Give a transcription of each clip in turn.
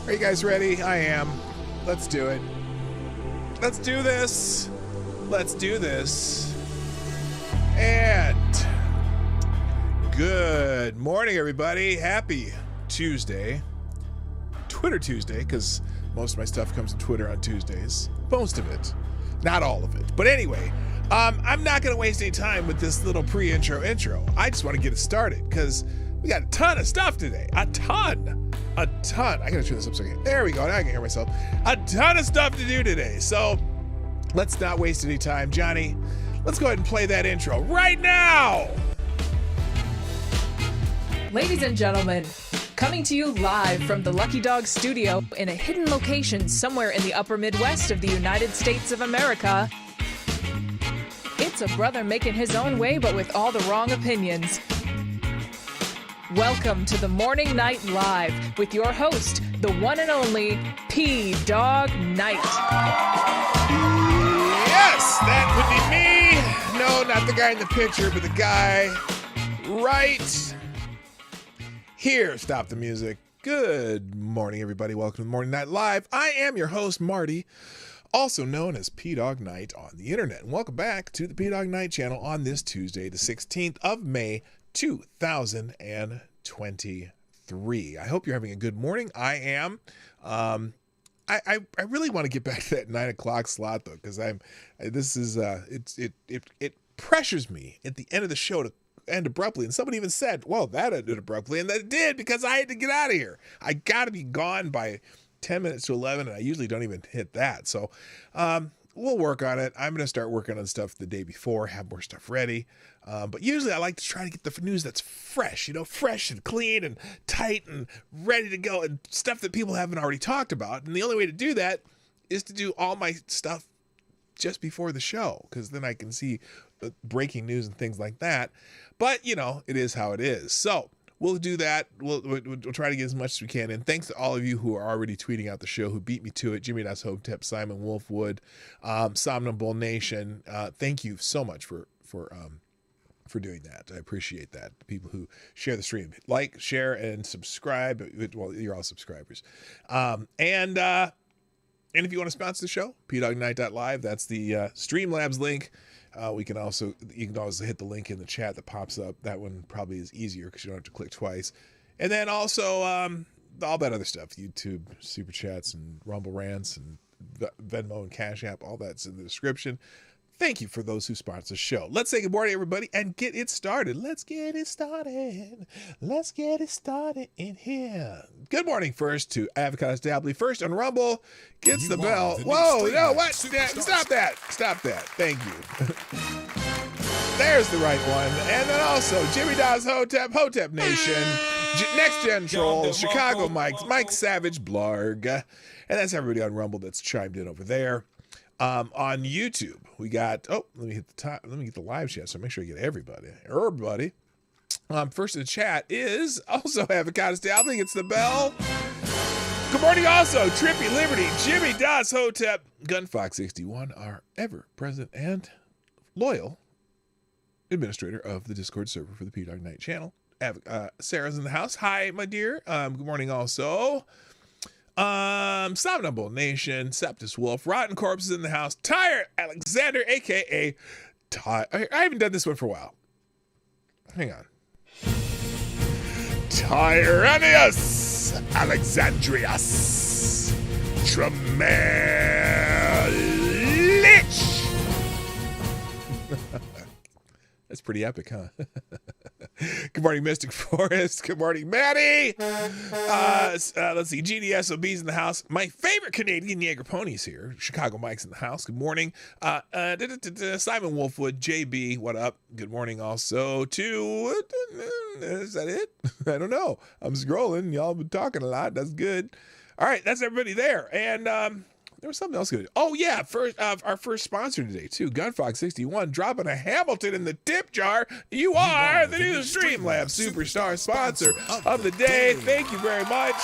Are you guys ready? I am. Let's do it. Let's do this. Let's do this. And good morning, everybody. Happy Tuesday. Twitter Tuesday, because most of my stuff comes to Twitter on Tuesdays. Most of it. Not all of it. But anyway, I'm not going to waste any time with this little intro. I just want to get it started because we got a ton of stuff today. A ton. I gotta turn this up so I can. There we go. Now I can hear myself. A ton of stuff to do today. So let's not waste any time. Johnny, let's go ahead and play that intro right now. Ladies and gentlemen, coming to you live from the Lucky Dog studio in a hidden location somewhere in the upper Midwest of the United States of America, it's a brother making his own way but with all the wrong opinions. Welcome to the Morning Night Live with your host, the one and only P-Dog Knight. Yes, that would be me. No, not the guy in the picture, but the guy right here. Stop the music. Good morning, everybody. Welcome to the Morning Night Live. I am your host, Marty, also known as P-Dog Knight on the internet. And welcome back to the P-Dog Knight channel on this Tuesday, the 16th of May, 2023. I hope you're having a good morning. I am. I really want to get back to that 9 o'clock slot though, because it pressures me at the end of the show to end abruptly. And somebody even said, well, that ended abruptly, and that did because I had to get out of here. I got to be gone by 10 minutes to 11, and I usually don't even hit that. So we'll work on it. I'm going to start working on stuff the day before, have more stuff ready. But usually I like to try to get the news that's fresh, fresh and clean and tight and ready to go, and stuff that people haven't already talked about. And the only way to do that is to do all my stuff just before the show, because then I can see breaking news and things like that. But, it is how it is. So we'll do that. We'll try to get as much as we can. And thanks to all of you who are already tweeting out the show, who beat me to it. Jimmy Das Hotep, Simon Wolfwood, Somnambule Nation. Thank you so much for doing that. I appreciate that. The people who share the stream, like, share, and subscribe. Well, you're all subscribers. And if you want to sponsor the show, pdognight.live. That's the Streamlabs link. You can also hit the link in the chat that pops up. That one probably is easier because you don't have to click twice. And then also all that other stuff, YouTube super chats and Rumble rants and Venmo and Cash App, all that's in the description. Thank you for those who sponsor the show. Let's say good morning, everybody, and get it started. Let's get it started. Let's get it started in here. Good morning first to Avocado Stably. First on Rumble, gets the bell. Whoa, no, what? Stop that. Thank you. There's the right one. And then also Jimmy Das Hotep Nation, Next Gen Trolls, Chicago Mike Savage, Blarg. And that's everybody on Rumble that's chimed in over there. On YouTube, we got, let me hit the top. Let me get the live chat, so make sure you get everybody. First in the chat is also Avocado Stabling. It's the bell. Good morning also, Trippy Liberty, Jimmy Das Hotep, Gunfox61, our ever-present and loyal administrator of the Discord server for the P-Dog Knight channel. Sarah's in the house. Hi, my dear. Good morning also. Somnambule Nation, Septus Wolf, Rotten Corpses in the house, Tyre Alexander, aka Ty. I haven't done this one for a while. Hang on. Tyrannus Alexandrius Tremelich. That's pretty epic, huh? Good morning, Mystic Forest. Good morning, Maddie. Let's see. GDSOB's in the house. My favorite Canadian Jaeger ponies here. Chicago Mike's in the house. Good morning. Simon Wolfwood, JB, what up? Good morning also to, is that it? I don't know. I'm scrolling. Y'all been talking a lot. That's good. All right, that's everybody there. And there was something else good. Oh yeah, our first sponsor today too, Gunfox61, dropping a Hamilton in the tip jar. You are the new Streamlabs superstar sponsor of the day. Thank you very much.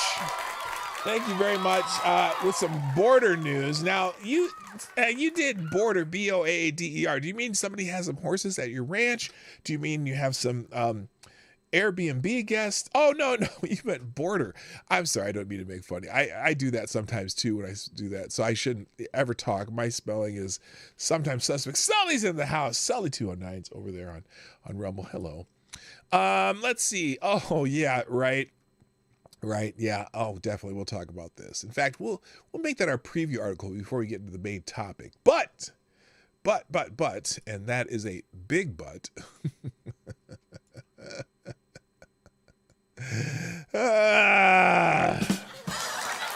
With some border news. Now you did border, BOADER. Do you mean somebody has some horses at your ranch? Do you mean you have some Airbnb guest. Oh, no, you meant border. I'm sorry, I don't mean to make funny. I do that sometimes too when I do that, so I shouldn't ever talk. My spelling is sometimes suspect. Sully's in the house. Sully 209's over there on Rumble. Hello. Let's see. Oh, yeah, right. Yeah. Oh, definitely. We'll talk about this. In fact, we'll make that our preview article before we get into the main topic. But, and that is a big but.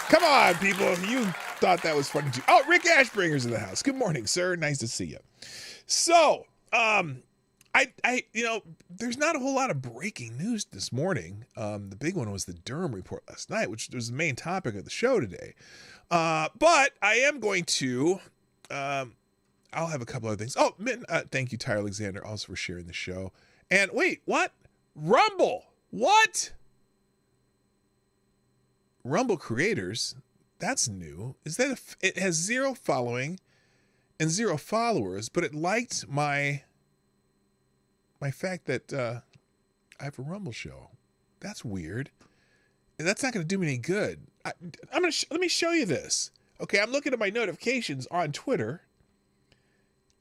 Come on, people. You thought that was funny too. Oh, Rick Ashbringer's in the house. Good morning, sir. Nice to see you. So, there's not a whole lot of breaking news this morning. The big one was the Durham report last night, which was the main topic of the show today. But I am going to, I'll have a couple other things. Oh, thank you, Ty Alexander, also for sharing the show. And wait, what? Rumble. What? Rumble creators? That's new. Is that it has 0 following and 0 followers, but it liked my fact that I have a Rumble show. That's weird. And that's not going to do me any good. Let me show you this. Okay, I'm looking at my notifications on Twitter.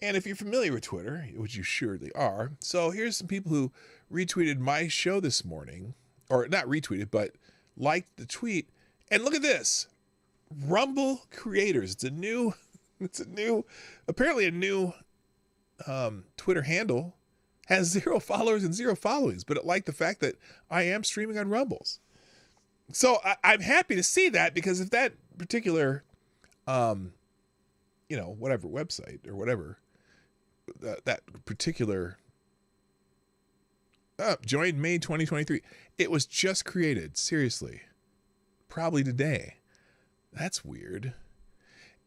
And if you're familiar with Twitter, which you surely are, so here's some people who retweeted my show this morning, or not retweeted, but liked the tweet. And look at this. Rumble creators. Apparently a new Twitter handle. Has 0 followers and 0 followings, but it liked the fact that I am streaming on Rumbles. So I'm happy to see that, because if that particular, whatever website or whatever, that particular joined May 2023, it was just created, seriously, probably today. That's weird.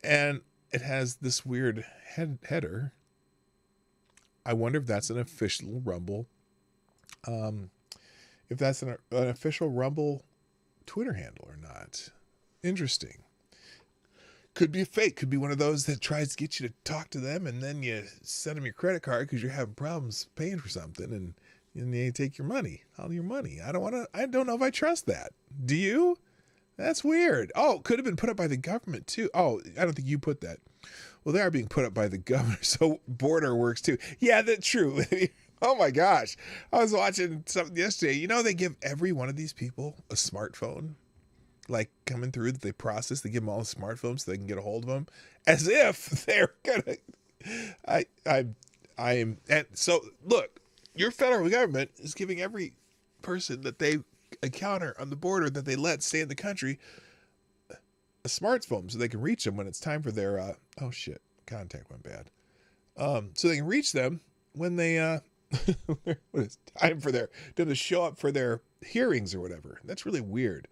And it has this weird header. I wonder if that's an official Rumble, if that's an official Rumble Twitter handle or not. Interesting. Could be a fake. Could be one of those that tries to get you to talk to them, and then you send them your credit card because you're having problems paying for something, and they take your money, all your money. I don't know if I trust that. Do you? That's weird. Oh, could have been put up by the government too. Oh, I don't think you put that. Well, they are being put up by the governor, so border works too. Yeah, that's true. Oh my gosh. I was watching something yesterday. They give every one of these people a smartphone, like coming through that they process. They give them all a smartphone so they can get a hold of them, as if they're gonna. And so look, your federal government is giving every person that they encounter on the border that they let stay in the country a smartphone so they can reach them when it's time for their contact went bad. So they can reach them when they when it's time for them to show up for their hearings or whatever. That's really weird.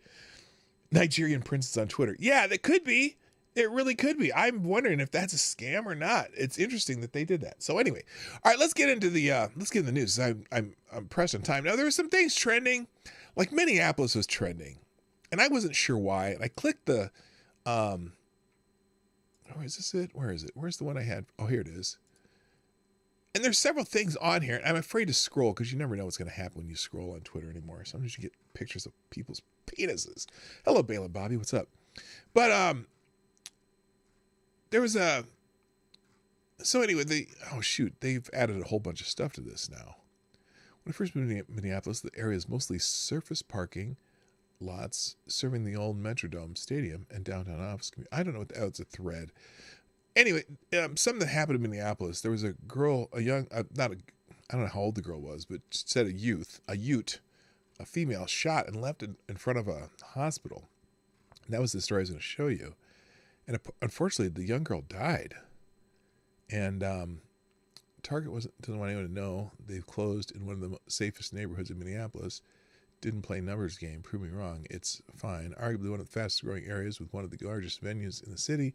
Nigerian princess on Twitter. Yeah, that could be. It really could be. I'm wondering if that's a scam or not. It's interesting that they did that. So anyway, all right, let's get into the news. I'm pressed on time. Now there were some things trending, like Minneapolis was trending, and I wasn't sure why. And I clicked the is this it? Where is it? Where's the one I had? Oh, here it is. And there's several things on here. And I'm afraid to scroll because you never know what's going to happen when you scroll on Twitter anymore. Sometimes you get pictures of people's penises. Hello, Bale and Bobby. What's up? But there was a. So anyway, they've added a whole bunch of stuff to this now. When I first moved to Minneapolis, the area is mostly surface parking lots serving the old Metrodome Stadium and downtown office community. I don't know what it's a thread. Anyway, something that happened in Minneapolis. There was a girl, I don't know how old the girl was, but said a female shot and left in front of a hospital. And that was the story I was going to show you. And unfortunately, the young girl died. And Target doesn't want anyone to know. They've closed in one of the safest neighborhoods in Minneapolis. Didn't play numbers game. Prove me wrong. It's fine. Arguably one of the fastest growing areas with one of the largest venues in the city.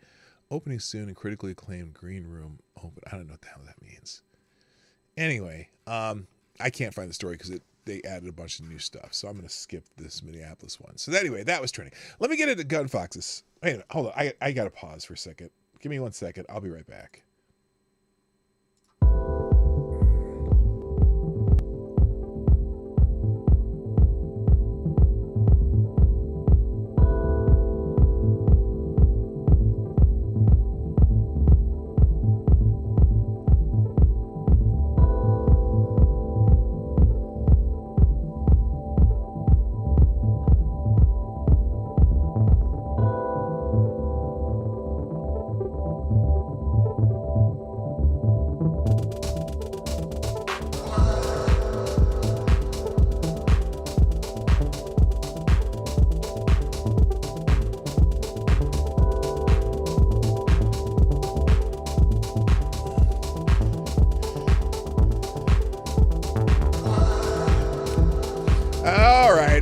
Opening soon and critically acclaimed green room open. I don't know what the hell that means. Anyway, I can't find the story because they added a bunch of new stuff. So I'm going to skip this Minneapolis one. So anyway, that was trending. Let me get into gun foxes. Wait a minute. Hold on. I got to pause for a second. Give me 1 second. I'll be right back.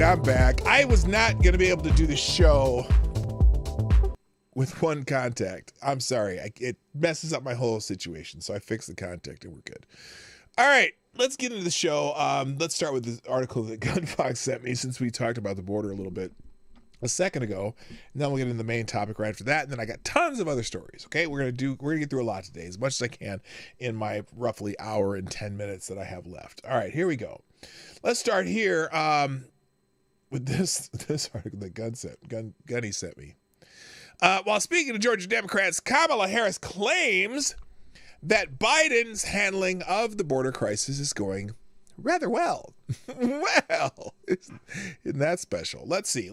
I'm back. I was not going to be able to do the show with one contact. I'm sorry. It messes up my whole situation. So I fixed the contact and we're good. All right. Let's get into the show. Let's start with this article that Gunfox sent me, since we talked about the border a little bit a second ago. And then we'll get into the main topic right after that. And then I got tons of other stories. Okay. We're going to get through a lot today, as much as I can in my roughly hour and 10 minutes that I have left. All right, here we go. Let's start here with this article that Gunny sent me. While speaking to Georgia Democrats, Kamala Harris claims that Biden's handling of the border crisis is going rather well. Well, isn't that special? Let's see.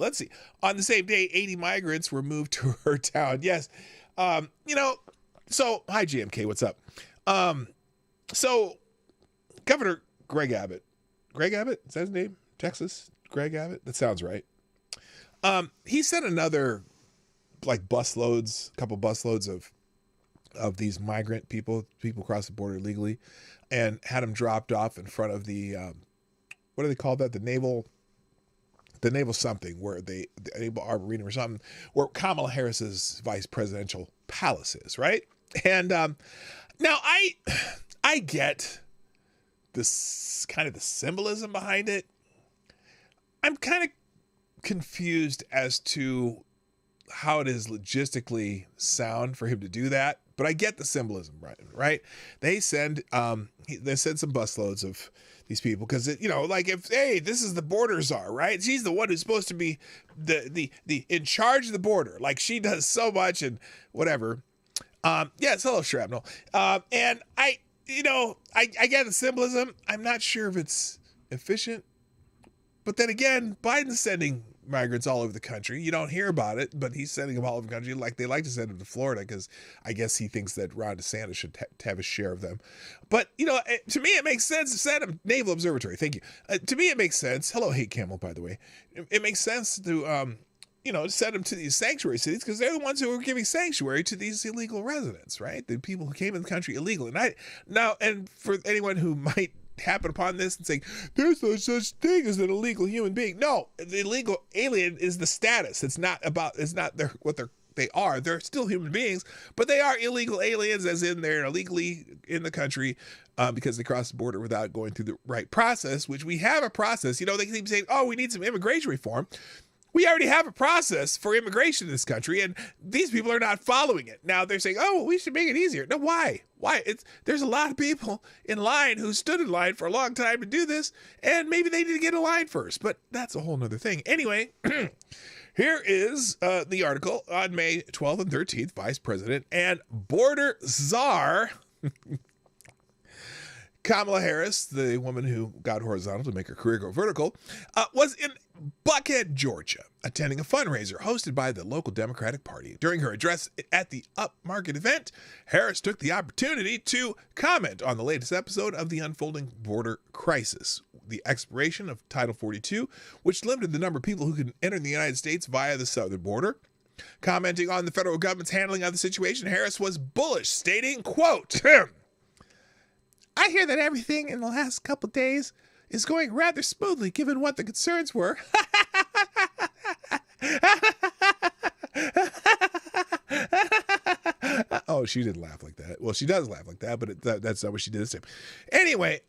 On the same day, 80 migrants were moved to her town. Yes. So hi GMK, what's up? So Governor Greg Abbott, is that his name? Texas? Greg Abbott? That sounds right. He sent another couple busloads of these migrant people across the border illegally, and had them dropped off in front of the what do they call that? The naval something, where the naval arboretum or something, where Kamala Harris's vice presidential palace is, right? And now I get this kind of the symbolism behind it. I'm kind of confused as to how it is logistically sound for him to do that, but I get the symbolism, right? They send some busloads of these people because this is the border czar, right? She's the one who's supposed to be the in charge of the border, like she does so much and whatever. Yes, hello Shrapnel. And I get the symbolism. I'm not sure if it's efficient, but then again, Biden's sending migrants all over the country. You don't hear about it, but he's sending them all over the country. Like, they like to send them to Florida because I guess he thinks that Ron DeSantis should have a share of them. But, to me, it makes sense to send them. Naval Observatory, thank you. To me, it makes sense. Hello, Hate Camel, by the way. It makes sense to, send them to these sanctuary cities because they're the ones who are giving sanctuary to these illegal residents, right? The people who came in the country illegally. And for anyone who might happen upon this and saying there's no such thing as an illegal human being. No, the illegal alien is the status. It's not they are. They're still human beings, but they are illegal aliens, as in they're illegally in the country because they crossed the border without going through the right process, which we have a process. They keep saying, oh, we need some immigration reform. We already have a process for immigration in this country, and these people are not following it. Now they're saying, oh, we should make it easier. No, why? Why? There's a lot of people in line who stood in line for a long time to do this, and maybe they need to get in line first, but that's a whole nother thing. Anyway, here is the article on May 12th and 13th. Vice President and border czar Kamala Harris, the woman who got horizontal to make her career go vertical, was in Buckhead, Georgia, attending a fundraiser hosted by the local Democratic Party. During her address at the upmarket event, Harris took the opportunity to comment on the latest episode of the unfolding border crisis, the expiration of Title 42, which limited the number of people who could enter the United States via the southern border. Commenting on the federal government's handling of the situation, Harris was bullish, stating, quote, I hear that everything in the last couple days is going rather smoothly given what the concerns were. Oh, she didn't laugh like that. Well, she does laugh like that, but that's not what she did this time. Anyway,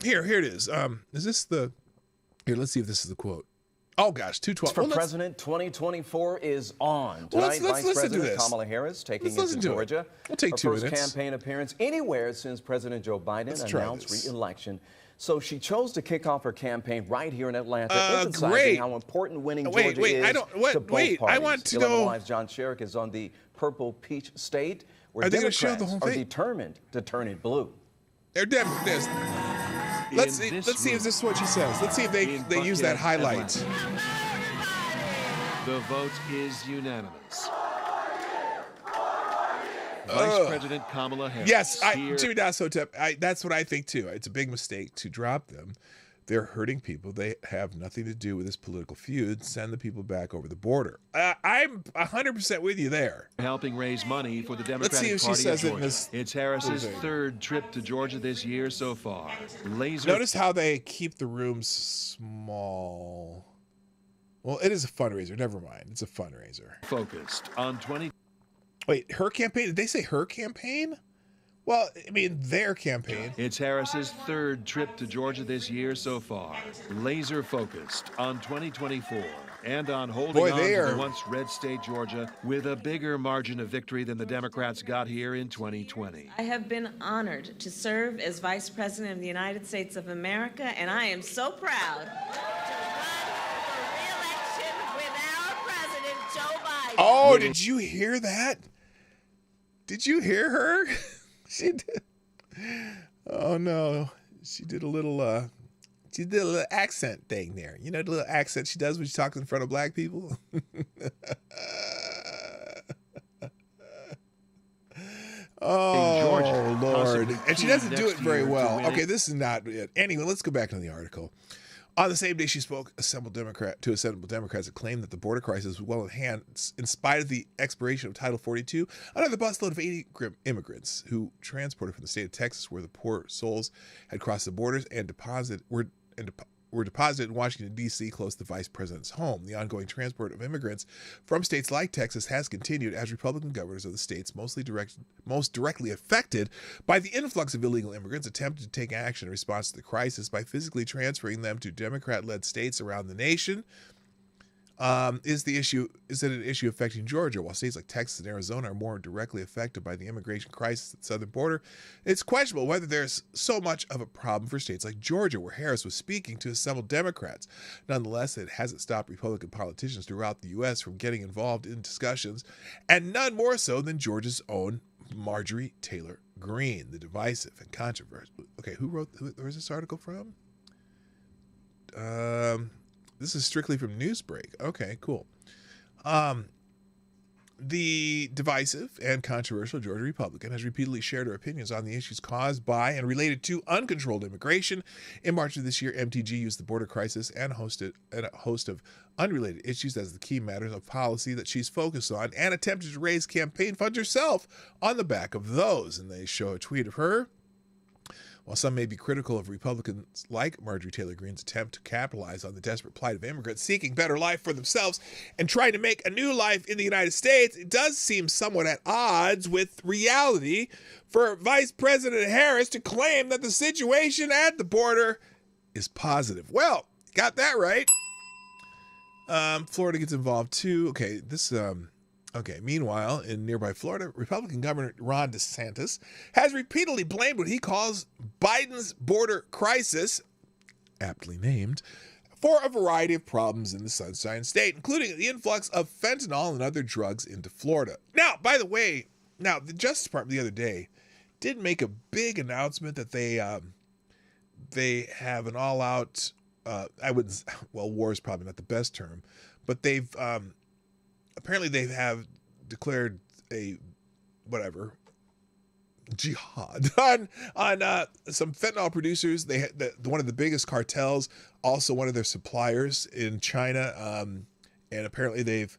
here it is. Is this here, let's see if this is the quote. Oh gosh, 212. For President 2024 is on. Tonight, let's Vice listen to President this. Kamala Harris taking it to Georgia. We'll take 2 minutes. Her first campaign appearance anywhere since President Joe Biden announced re-election. So she chose to kick off her campaign right here in Atlanta, emphasizing how important winning Georgia is to both parties. I want to 11 know. Live's John Sherrick is on the purple peach state, where Are they Democrats show the whole are thing? determined to turn it blue. They're Democrats. Let's see if this is what she says. Let's see if they use that highlight. The vote is unanimous. Vice President Kamala Harris. Yes, that's what I think too. It's a big mistake to drop them. They're hurting people. They have nothing to do with this political feud. Send the people back over the border. I'm 100% with you there. Helping raise money for the Democratic Let's see if she Party says of it in Georgia. this. It's Harris's third trip to Georgia this year so far. Notice how they keep the rooms small. Well, it is a fundraiser. Never mind. It's a fundraiser. Focused on 20. Wait, her campaign? Did they say her campaign? Well, I mean, their campaign. It's Harris's third trip to Georgia this year so far. Laser focused on 2024 and on holding on to the once red state Georgia with a bigger margin of victory than the Democrats got here in 2020. I have been honored to serve as Vice President of the United States of America, and I am so proud to run for re-election with our President, Joe Biden. Oh, did you hear that? Did you hear her? She did. Oh no, she did a little accent thing there. You know, the little accent she does when she talks in front of black people. Oh Lord, and she doesn't do it very well. Okay, this is not it. Anyway, let's go back to the article. On the same day, she spoke to assembled Democrats that claimed that the border crisis was well at hand in spite of the expiration of Title 42. Another busload of 80 immigrants who transported from the state of Texas, where the poor souls had crossed the borders and were deposited in Washington, D.C., close to the vice president's home. The ongoing transport of immigrants from states like Texas has continued as Republican governors of the states most directly affected by the influx of illegal immigrants attempted to take action in response to the crisis by physically transferring them to Democrat-led states around the nation. Is it an issue affecting Georgia? While states like Texas and Arizona are more directly affected by the immigration crisis at the southern border, it's questionable whether there's so much of a problem for states like Georgia, where Harris was speaking to assembled Democrats. Nonetheless, it hasn't stopped Republican politicians throughout the U.S. from getting involved in discussions, and none more so than Georgia's own Marjorie Taylor Greene, the divisive and controversial. Okay, where's this article from? This is strictly from Newsbreak. Okay, cool. The divisive and controversial Georgia Republican has repeatedly shared her opinions on the issues caused by and related to uncontrolled immigration. In March of this year, MTG used the border crisis and a host of unrelated issues as the key matters of policy that she's focused on, and attempted to raise campaign funds herself on the back of those. And they show a tweet of her. While some may be critical of Republicans like Marjorie Taylor Greene's attempt to capitalize on the desperate plight of immigrants seeking better life for themselves and trying to make a new life in the United States, it does seem somewhat at odds with reality for Vice President Harris to claim that the situation at the border is positive. Well, got that right. Florida gets involved too. Okay, meanwhile, in nearby Florida, Republican Governor Ron DeSantis has repeatedly blamed what he calls Biden's border crisis, aptly named, for a variety of problems in the Sunshine State, including the influx of fentanyl and other drugs into Florida. Now, by the way, the Justice Department the other day did make a big announcement that they have an all-out, war is probably not the best term, but they've... apparently they have declared a jihad on some fentanyl producers. They had one of the biggest cartels, also one of their suppliers in China, and apparently they've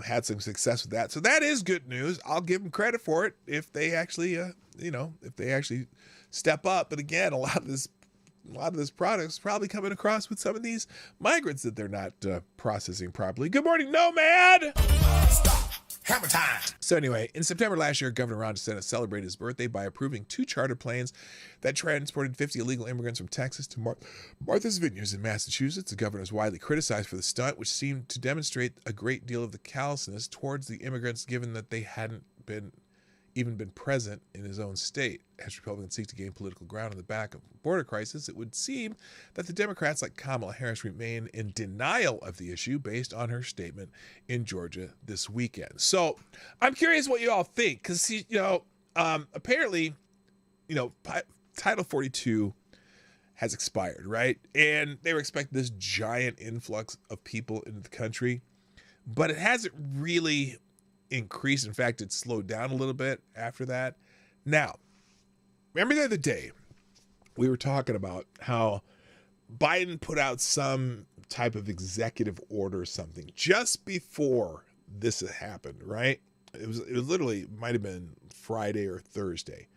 had some success with that. So that is good news. I'll give them credit for it if they actually step up. But again, a lot of this product is probably coming across with some of these migrants that they're not processing properly. Good morning, Nomad! Stop. Hammer time. So anyway, in September last year, Governor Ron DeSantis celebrated his birthday by approving 2 charter planes that transported 50 illegal immigrants from Texas to Martha's Vineyards in Massachusetts. The governor was widely criticized for the stunt, which seemed to demonstrate a great deal of the callousness towards the immigrants, given that they hadn't even been present in his own state. As Republicans seek to gain political ground on the back of the border crisis, it would seem that the Democrats like Kamala Harris remain in denial of the issue based on her statement in Georgia this weekend. So I'm curious what you all think, because, apparently, Title 42 has expired, right? And they were expecting this giant influx of people into the country, but it hasn't really increased. In fact, it slowed down a little bit after that. Now, remember the other day we were talking about how Biden put out some type of executive order or something just before this had happened, right? It was literally, might have been Friday or Thursday,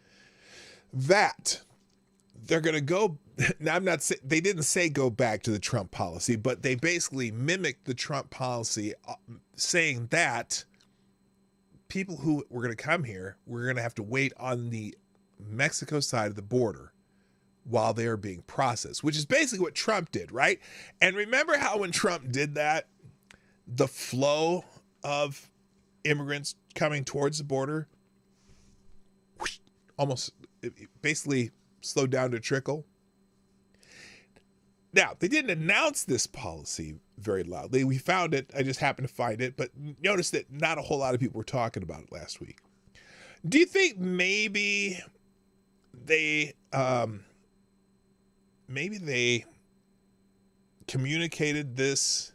that they're going to go. Now, they didn't say go back to the Trump policy, but they basically mimicked the Trump policy, saying that people who were going to come here, we're going to have to wait on the Mexico side of the border while they are being processed, which is basically what Trump did, right? And remember how when Trump did that, the flow of immigrants coming towards the border almost basically slowed down to a trickle. Now, they didn't announce this policy very loudly. We found it. I just happened to find it. But notice that not a whole lot of people were talking about it last week. Do you think maybe they communicated this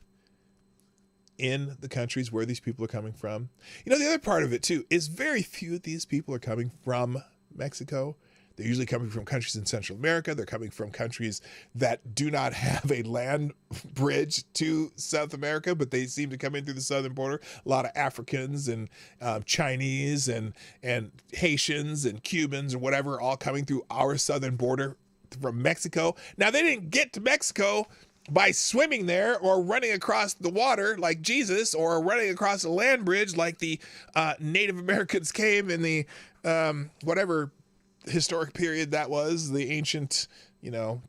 in the countries where these people are coming from? You know, the other part of it, too, is very few of these people are coming from Mexico. They're usually coming from countries in Central America. They're coming from countries that do not have a land bridge to South America, but they seem to come in through the southern border. A lot of Africans and Chinese and Haitians and Cubans and whatever, all coming through our southern border from Mexico. Now, they didn't get to Mexico by swimming there or running across the water like Jesus or running across a land bridge like the Native Americans came in the whatever historic period that was, the ancient,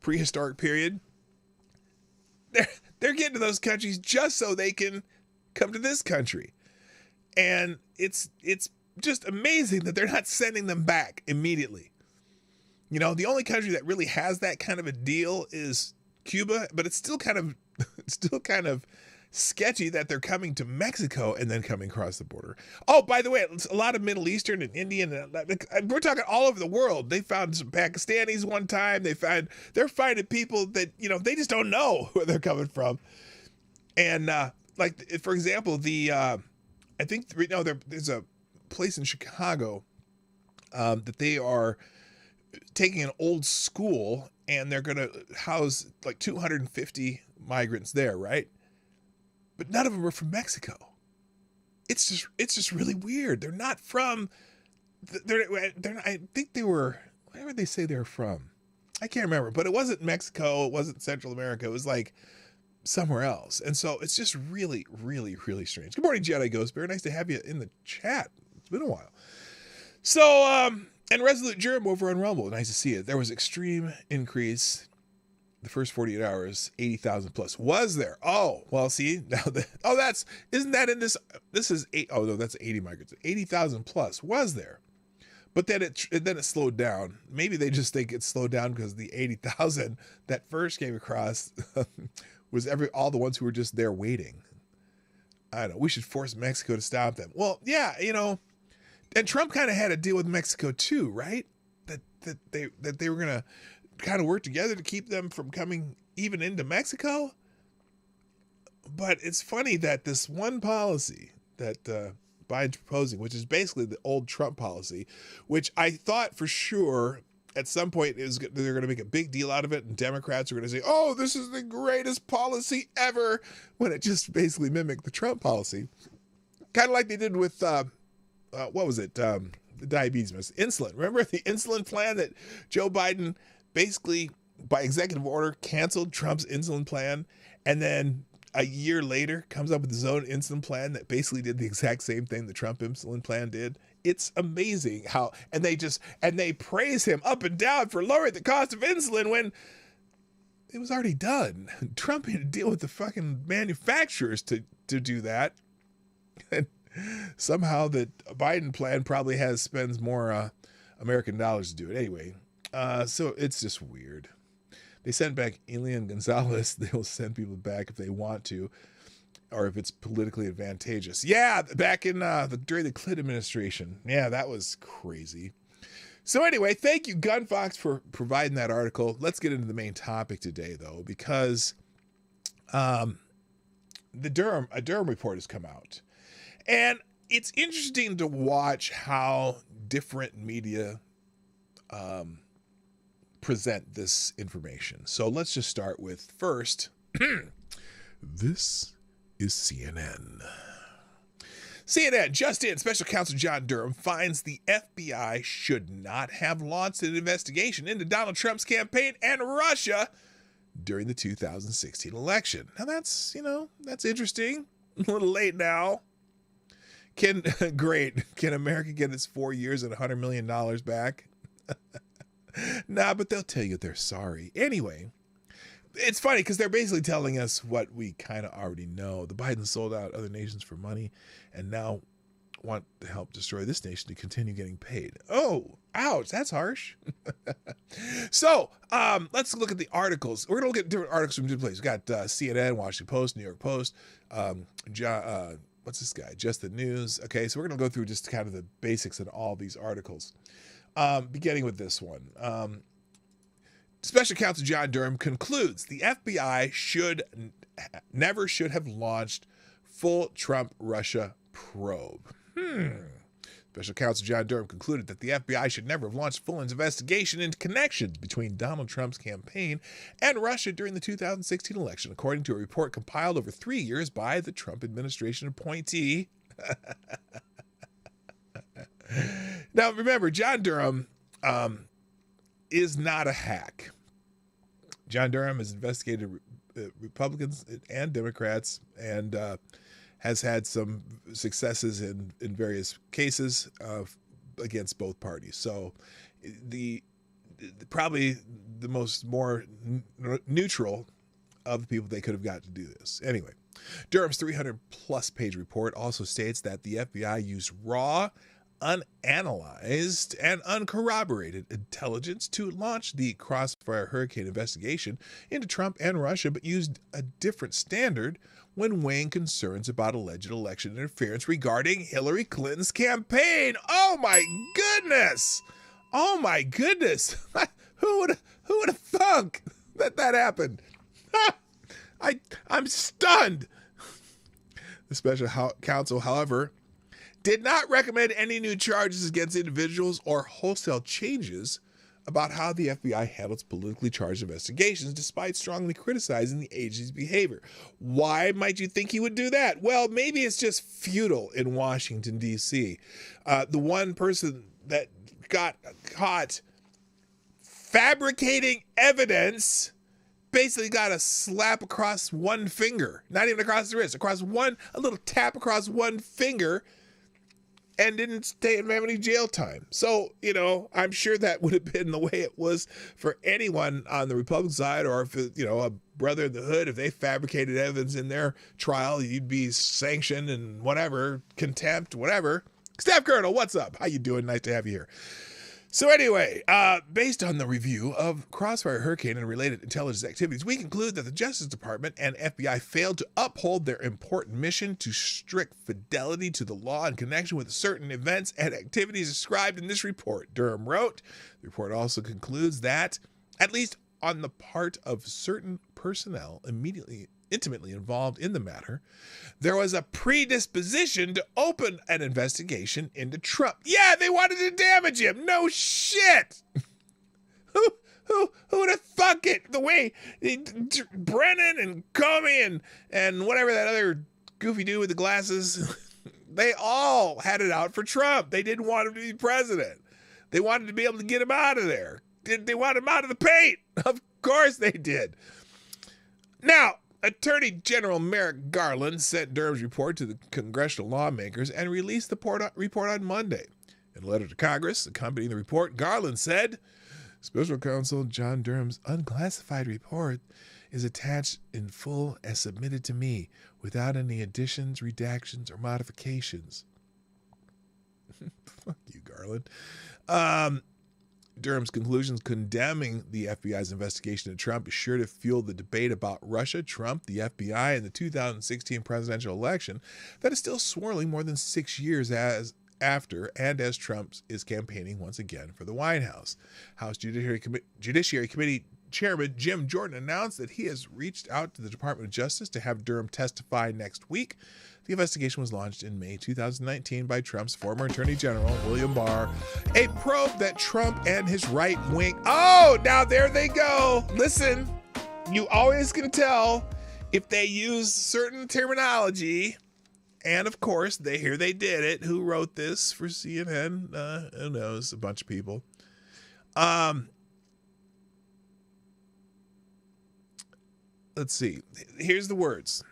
prehistoric period. They're getting to those countries just so they can come to this country. And it's just amazing that they're not sending them back immediately. The only country that really has that kind of a deal is Cuba, but it's still kind of sketchy that they're coming to Mexico and then coming across the border. Oh, by the way, a lot of Middle Eastern and Indian, we're talking all over the world. They found some Pakistanis one time. They're finding people that, they just don't know where they're coming from. And for example, there's a place in Chicago that they are taking an old school and they're going to house like 250 migrants there, right? But none of them are from Mexico. It's just really weird. They're not from. They're not, I think they were. Where would they say they're from? I can't remember. But it wasn't Mexico. It wasn't Central America. It was like somewhere else. And so it's just really, really, really strange. Good morning, Jedi Ghost Bear. Nice to have you in the chat. It's been a while. So and Resolute Germ over on Rumble. Nice to see you. There was extreme increase. The first 48 hours, 80,000 plus. Was there? Oh, well, see, now isn't that in this? This is that's 80 migrants. 80,000 plus was there. But then it slowed down. Maybe they just think it slowed down because the 80,000 that first came across was all the ones who were just there waiting. I don't know. We should force Mexico to stop them. Well, yeah, and Trump kind of had a deal with Mexico too, right? That they were going to kind of work together to keep them from coming even into Mexico. But it's funny that this one policy that Biden's proposing, which is basically the old Trump policy, which I thought for sure at some point they're going to make a big deal out of it, and Democrats are going to say, oh, this is the greatest policy ever, when it just basically mimicked the Trump policy. Kind of like they did with, what was it? The diabetes medicine, insulin. Remember the insulin plan that Joe Biden basically by executive order canceled Trump's insulin plan, and then a year later comes up with his own insulin plan that basically did the exact same thing the Trump insulin plan did. It's amazing how, and they praise him up and down for lowering the cost of insulin when it was already done. Trump had to deal with the fucking manufacturers to do that. And somehow the Biden plan probably spends more American dollars to do it. Anyway, so it's just weird. They sent back Elian Gonzalez. They'll send people back if they want to, or if it's politically advantageous. Yeah, back in during the Clinton administration. Yeah, that was crazy. So anyway, thank you, Gunfox, for providing that article. Let's get into the main topic today, though, because a Durham report has come out. And it's interesting to watch how different media present this information. So let's just start with first, this is CNN. CNN, just in, Special Counsel John Durham finds the FBI should not have launched an investigation into Donald Trump's campaign and Russia during the 2016 election. Now that's interesting. A little late now. Can America get its 4 years and $100 million back? Nah, but they'll tell you they're sorry. Anyway, it's funny because they're basically telling us what we kind of already know. The Bidens sold out other nations for money and now want to help destroy this nation to continue getting paid. Oh, ouch, that's harsh. So let's look at the articles. We're going to look at different articles from different places. We've got CNN, Washington Post, New York Post, what's this guy? Just the News. Okay, so we're going to go through just kind of the basics in all these articles. Beginning with this one. Special Counsel John Durham concludes the FBI never should have launched full Trump-Russia probe. Special Counsel John Durham concluded that the FBI should never have launched full investigation into connections between Donald Trump's campaign and Russia during the 2016 election, according to a report compiled over 3 years by the Trump administration appointee. Now, remember, John Durham is not a hack. John Durham has investigated Republicans and Democrats and has had some successes in various cases against both parties. So probably the more neutral of the people they could have got to do this. Anyway, Durham's 300-plus page report also states that the FBI used raw, unanalyzed, and uncorroborated intelligence to launch the Crossfire Hurricane investigation into Trump and Russia, but used a different standard when weighing concerns about alleged election interference regarding Hillary Clinton's campaign. Oh my goodness! Oh my goodness! Who would have thunk that happened? I'm stunned. The special counsel, however, did not recommend any new charges against individuals or wholesale changes about how the FBI handles politically charged investigations, despite strongly criticizing the agency's behavior. Why might you think he would do that? Well, maybe it's just futile in Washington, D.C. The one person that got caught fabricating evidence basically got a slap across one finger, not even across the wrist, a little tap across one finger, and didn't have any jail time. So, I'm sure that would have been the way it was for anyone on the Republican side, or if, a brother in the hood, if they fabricated evidence in their trial, you'd be sanctioned and whatever, contempt, whatever. Staff Colonel, what's up? How you doing? Nice to have you here. So anyway, based on the review of Crossfire Hurricane and related intelligence activities, we conclude that the Justice Department and FBI failed to uphold their important mission to strict fidelity to the law in connection with certain events and activities described in this report, Durham wrote. The report also concludes that, at least on the part of certain personnel intimately involved in the matter, there was a predisposition to open an investigation into Trump. Yeah, they wanted to damage him. No shit. Who would have thunk it? The way Brennan and Comey and whatever that other goofy dude with the glasses, they all had it out for Trump. They didn't want him to be president. They wanted to be able to get him out of there. They wanted him out of the paint. Of course they did. Now, Attorney General Merrick Garland sent Durham's report to the congressional lawmakers and released the report on Monday. In a letter to Congress accompanying the report, Garland said, Special Counsel John Durham's unclassified report is attached in full as submitted to me without any additions, redactions, or modifications. Fuck you, Garland. Durham's conclusions condemning the FBI's investigation of Trump is sure to fuel the debate about Russia, Trump, the FBI, and the 2016 presidential election that is still swirling more than 6 years after Trump is campaigning once again for the White House. House Judiciary Committee Chairman Jim Jordan announced that he has reached out to the Department of Justice to have Durham testify next week. The investigation was launched in May 2019 by Trump's former Attorney General, William Barr, a probe that Trump and his right wing... Oh, now there they go. Listen, you always can tell if they use certain terminology And of course, they did it. Who wrote this for CNN? Who knows? A bunch of people. Let's see. Here's the words.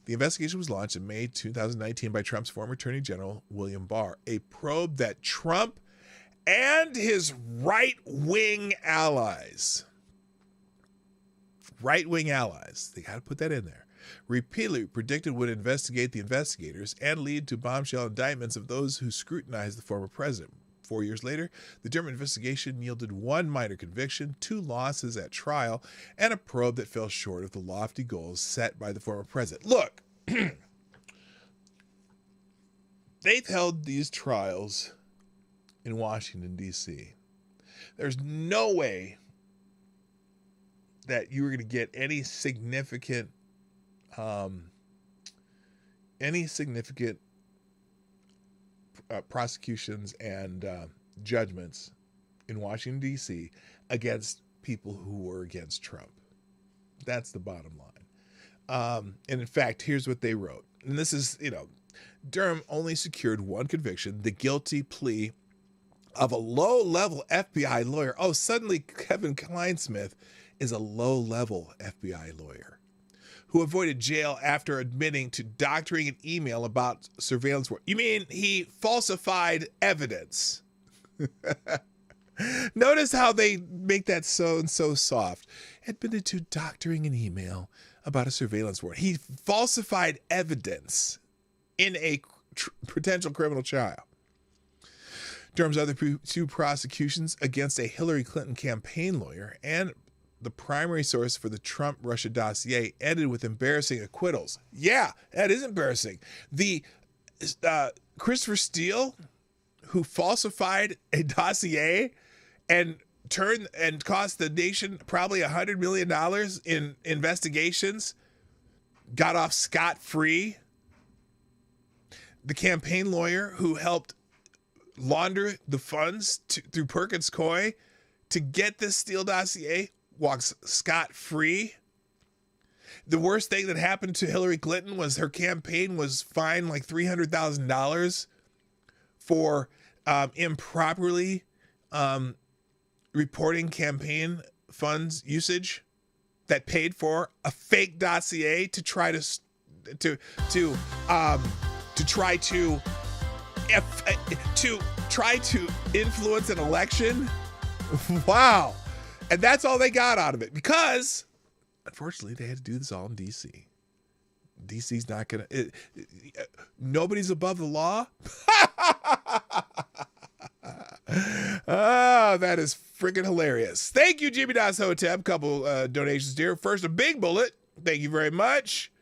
The investigation was launched in May 2019 by Trump's former Attorney General, William Barr, a probe that Trump and his right-wing allies, they got to put that in there, repeatedly predicted would investigate the investigators and lead to bombshell indictments of those who scrutinized the former president. 4 years later, the Durham investigation yielded one minor conviction, 2 losses at trial, and a probe that fell short of the lofty goals set by the former president. Look, they've held these trials in Washington, D.C. There's no way that you were going to get any significant prosecutions and judgments in Washington, D.C. against people who were against Trump. That's the bottom line. And in fact, here's what they wrote. And this is, Durham only secured one conviction, the guilty plea of a low-level FBI lawyer. Oh, suddenly Kevin Kleinsmith is a low-level FBI lawyer who avoided jail after admitting to doctoring an email about surveillance work. You mean he falsified evidence? Notice how they make that so soft. Admitted to doctoring an email about a surveillance warrant. He falsified evidence in a potential criminal trial. Durham's other 2 prosecutions against a Hillary Clinton campaign lawyer and the primary source for the Trump-Russia dossier ended with embarrassing acquittals. Yeah, that is embarrassing. The Christopher Steele, who falsified a dossier and cost the nation probably $100 million in investigations, got off scot-free. The campaign lawyer who helped launder the funds through Perkins Coie to get this Steele dossier walks scot-free. The worst thing that happened to Hillary Clinton was her campaign was fined like $300,000 for improperly reporting campaign funds usage that paid for a fake dossier to try to influence an election. Wow. And that's all they got out of it because, unfortunately, they had to do this all in D.C. D.C.'s not going to... Nobody's above the law? Oh, that is freaking hilarious. Thank you, Jimmy Das Hotep. Couple donations here. First, a big bullet. Thank you very much.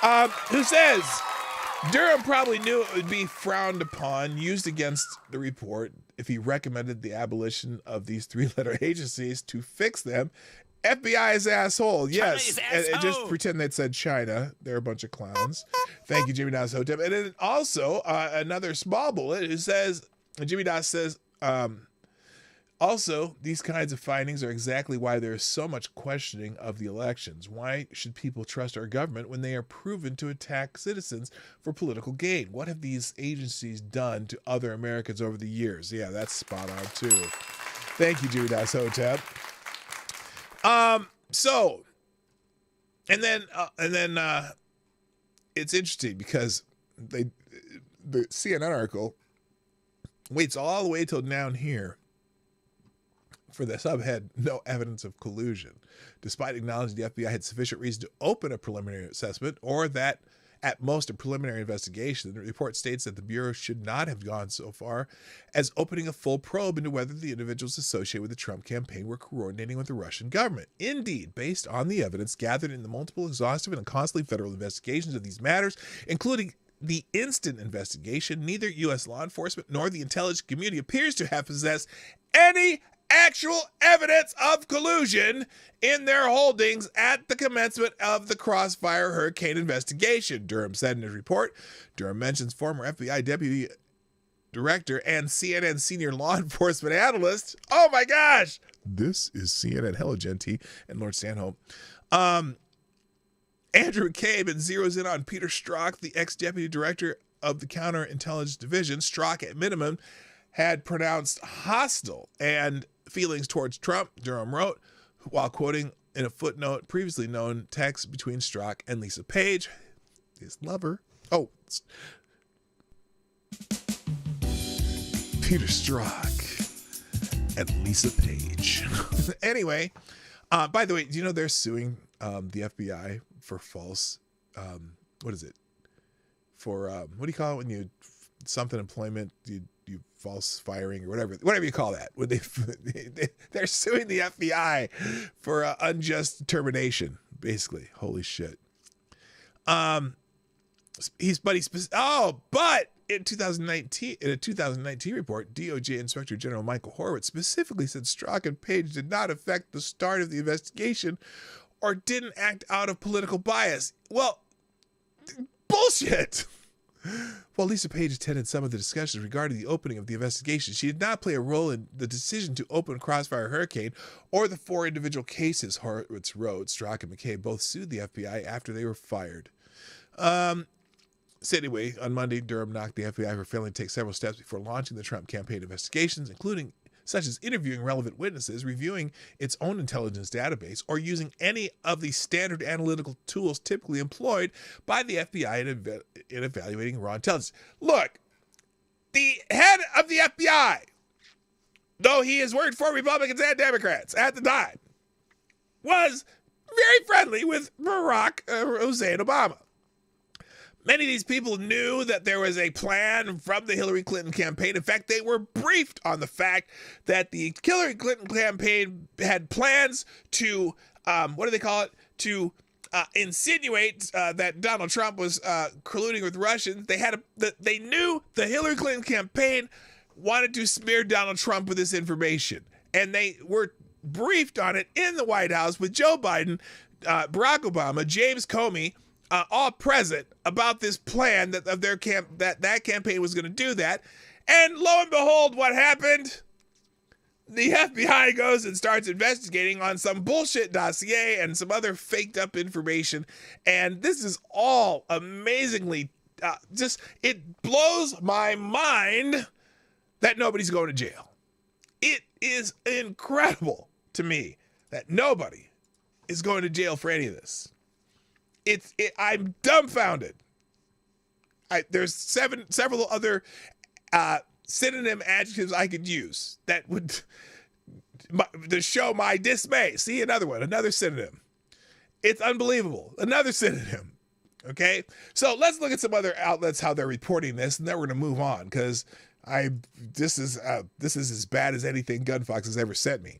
Who says... Durham probably knew it would be frowned upon, used against the report, if he recommended the abolition of these 3-letter agencies to fix them. FBI's asshole. Yes. And just pretend they'd said China. They're a bunch of clowns. Thank you, Jimmy Das Hotep. And then also another small bullet. It says, Jimmy Das says, also, these kinds of findings are exactly why there is so much questioning of the elections. Why should people trust our government when they are proven to attack citizens for political gain? What have these agencies done to other Americans over the years? Yeah, that's spot on too. Thank you, Jimmy Das Hotep. So, and then it's interesting because the CNN article waits all the way till down here for the subhead, no evidence of collusion, despite acknowledging the FBI had sufficient reason to open a preliminary assessment or that at most a preliminary investigation. The report states that the Bureau should not have gone so far as opening a full probe into whether the individuals associated with the Trump campaign were coordinating with the Russian government. Indeed, based on the evidence gathered in the multiple exhaustive and costly federal investigations of these matters, including the instant investigation, neither U.S. law enforcement nor the intelligence community appears to have possessed any actual evidence of collusion in their holdings at the commencement of the Crossfire Hurricane investigation, Durham said in his report. Durham mentions former FBI deputy director and CNN senior law enforcement analyst. Oh my gosh! This is CNN Hello Genti and Lord Stanhope. Andrew McCabe and zeroes in on Peter Strzok, the ex-deputy director of the Counterintelligence Division. Strzok, at minimum, had pronounced hostile and feelings towards Trump, Durham wrote, while quoting in a footnote previously known text between Strzok and Lisa Page, his lover. Oh, Peter Strzok and Lisa Page. Anyway, by the way, do you know they're suing the FBI for false, what is it? For, what do you call it when you, something employment, you false firing or whatever you call that. When they're suing the FBI for unjust termination, basically. Holy shit. But in 2019, in a 2019 report, DOJ Inspector General Michael Horowitz specifically said Strzok and Page did not affect the start of the investigation or didn't act out of political bias. Well, bullshit. While Lisa Page attended some of the discussions regarding the opening of the investigation, she did not play a role in the decision to open Crossfire Hurricane or the 4 individual cases Horowitz wrote. Strzok and McCabe both sued the FBI after they were fired. So anyway, on Monday, Durham knocked the FBI for failing to take several steps before launching the Trump campaign investigations, including such as interviewing relevant witnesses, reviewing its own intelligence database, or using any of the standard analytical tools typically employed by the FBI in evaluating raw intelligence. Look, the head of the FBI, though he has worked for Republicans and Democrats at the time, was very friendly with Barack Hussein Obama. Many of these people knew that there was a plan from the Hillary Clinton campaign. In fact, they were briefed on the fact that the Hillary Clinton campaign had plans to, to insinuate that Donald Trump was colluding with Russians. They knew the Hillary Clinton campaign wanted to smear Donald Trump with this information. And they were briefed on it in the White House with Joe Biden, Barack Obama, James Comey, all present about this plan that campaign was going to do that. And lo and behold, what happened? The FBI goes and starts investigating on some bullshit dossier and some other faked up information. And this is all amazingly, it blows my mind that nobody's going to jail. It is incredible to me that nobody is going to jail for any of this. I'm dumbfounded. There's several other synonym adjectives I could use that would to show my dismay. See, another synonym. It's unbelievable. Another synonym. Okay, so let's look at some other outlets, how they're reporting this, and then we're going to move on because this is as bad as anything Gunfox has ever sent me.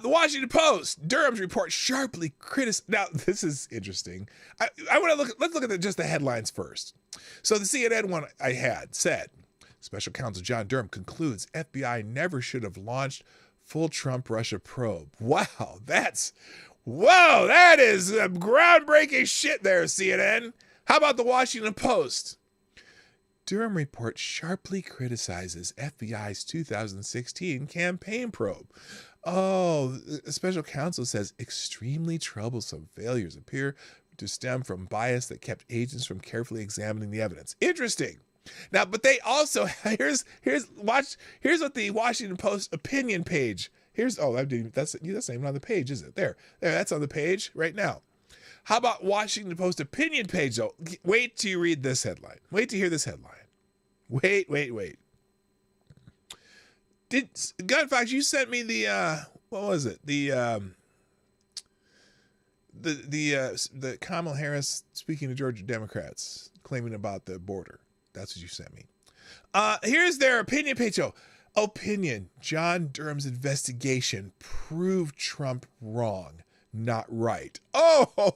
The Washington Post, Durham's report sharply criticized. Now, this is interesting. I want to let's look at just the headlines first. So the CNN one I had said, Special Counsel John Durham concludes FBI never should have launched full Trump-Russia probe. Wow, that is groundbreaking shit there, CNN. How about the Washington Post? Durham report sharply criticizes FBI's 2016 campaign probe. Oh, the special counsel says extremely troublesome failures appear to stem from bias that kept agents from carefully examining the evidence. Interesting. Now, but they also here's what the Washington Post opinion page. That's not even on the page, is it? There, that's on the page right now. How about Washington Post opinion page though? Wait till you read this headline. Wait to hear this headline. Wait. Did Gunfox, you sent me the what was it? The Kamala Harris speaking to Georgia Democrats claiming about the border. That's what you sent me. Here's their opinion page. Opinion. John Durham's investigation proved Trump wrong, not right. Oh,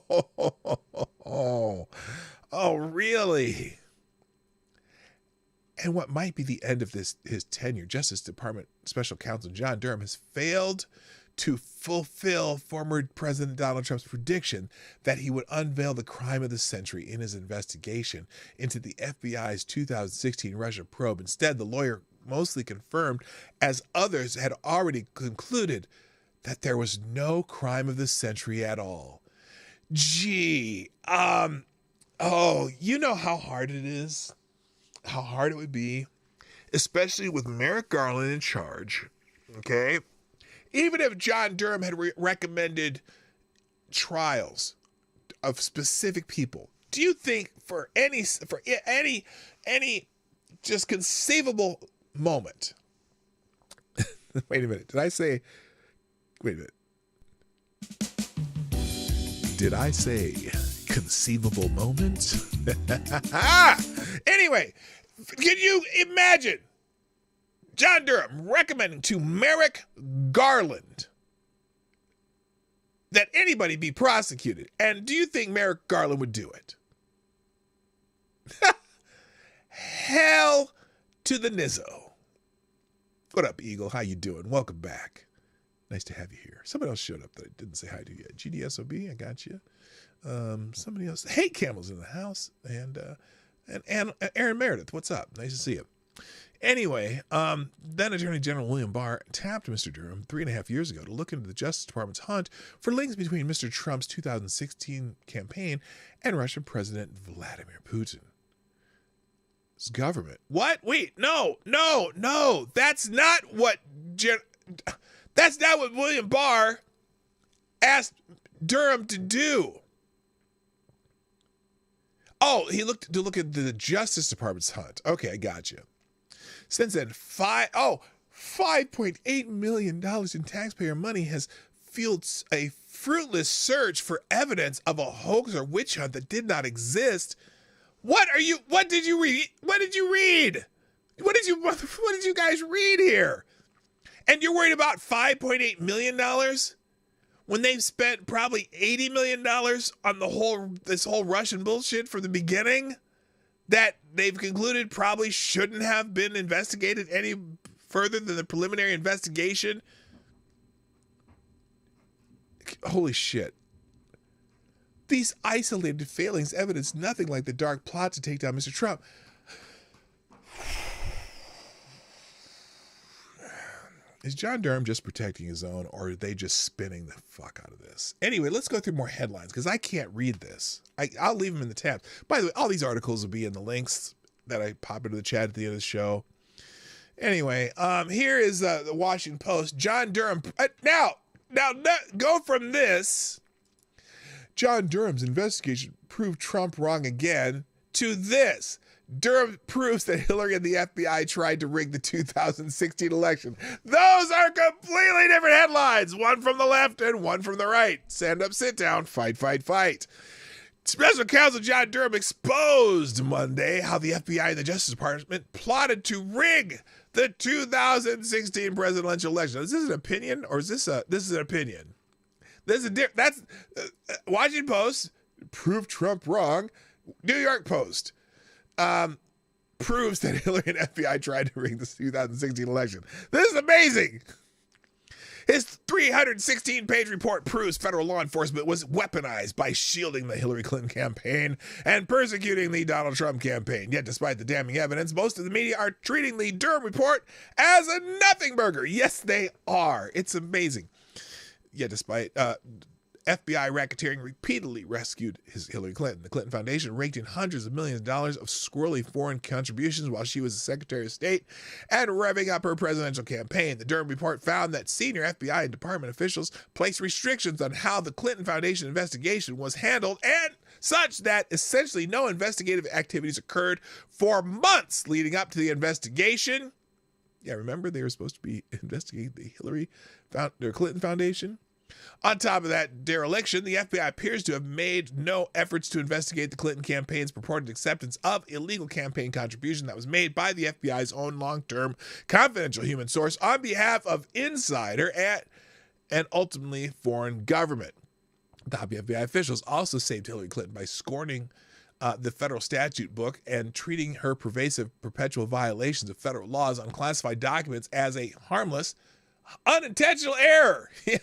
really? And what might be the end of his tenure, Justice Department Special Counsel John Durham has failed to fulfill former President Donald Trump's prediction that he would unveil the crime of the century in his investigation into the FBI's 2016 Russia probe. Instead, the lawyer mostly confirmed, as others had already concluded, that there was no crime of the century at all. Gee, you know how hard it is, how hard it would be, especially with Merrick Garland in charge, okay? Even if John Durham had recommended trials of specific people, do you think for any just conceivable moment, wait a minute, did I say conceivable moment? Anyway, can you imagine John Durham recommending to Merrick Garland that anybody be prosecuted? And do you think Merrick Garland would do it? Hell to the nizzo. What up, Eagle? How you doing? Welcome back. Nice to have you here. Somebody else showed up that I didn't say hi to yet. GDSOB, I got you. Somebody else. Hate Camel's in the house. And Aaron Meredith, what's up? Nice to see you. Anyway, then Attorney General William Barr tapped Mr. Durham 3.5 years ago to look into the Justice Department's hunt for links between Mr. Trump's 2016 campaign and Russian President Vladimir Putin. His government. What? Wait, no. That's not what William Barr asked Durham to do. Oh, he looked at the Justice Department's hunt. Okay, I got you. Since then, $5.8 million in taxpayer money has fueled a fruitless search for evidence of a hoax or witch hunt that did not exist. What did you read? What did you guys read here? And you're worried about $5.8 million when they've spent probably $80 million on this whole Russian bullshit from the beginning that they've concluded probably shouldn't have been investigated any further than the preliminary investigation. Holy shit. These isolated failings evidence nothing like the dark plot to take down Mr. Trump. Is John Durham just protecting his own, or are they just spinning the fuck out of this? Anyway, let's go through more headlines, because I can't read this. I'll leave them in the tab. By the way, all these articles will be in the links that I pop into the chat at the end of the show. Anyway, here is the Washington Post. John Durham. Now, go from this. John Durham's investigation proved Trump wrong again to this. Durham proves that Hillary and the FBI tried to rig the 2016 election. Those are completely different headlines. One from the left and one from the right. Stand up, sit down, fight, fight, fight. Special Counsel John Durham exposed Monday how the FBI and the Justice Department plotted to rig the 2016 presidential election. Is this an opinion or is this an opinion? That's Washington Post proved Trump wrong. New York Post proves that Hillary and FBI tried to rig the 2016 election. This is amazing. His 316-page report proves federal law enforcement was weaponized by shielding the Hillary Clinton campaign and persecuting the Donald Trump campaign. Yet, despite the damning evidence, most of the media are treating the Durham report as a nothing burger. Yes, they are. It's amazing. Yet, despite FBI racketeering repeatedly rescued Hillary Clinton. The Clinton Foundation raked in hundreds of millions of dollars of squirrely foreign contributions while she was the Secretary of State and revving up her presidential campaign. The Durham report found that senior FBI and department officials placed restrictions on how the Clinton Foundation investigation was handled, and such that essentially no investigative activities occurred for months leading up to the investigation. Yeah, remember they were supposed to be investigating the Clinton Foundation? On top of that dereliction, the FBI appears to have made no efforts to investigate the Clinton campaign's purported acceptance of illegal campaign contribution that was made by the FBI's own long-term confidential human source on behalf of insider and ultimately foreign government. Top FBI officials also saved Hillary Clinton by scorning the federal statute book and treating her pervasive perpetual violations of federal laws on classified documents as a harmless unintentional error. Yeah,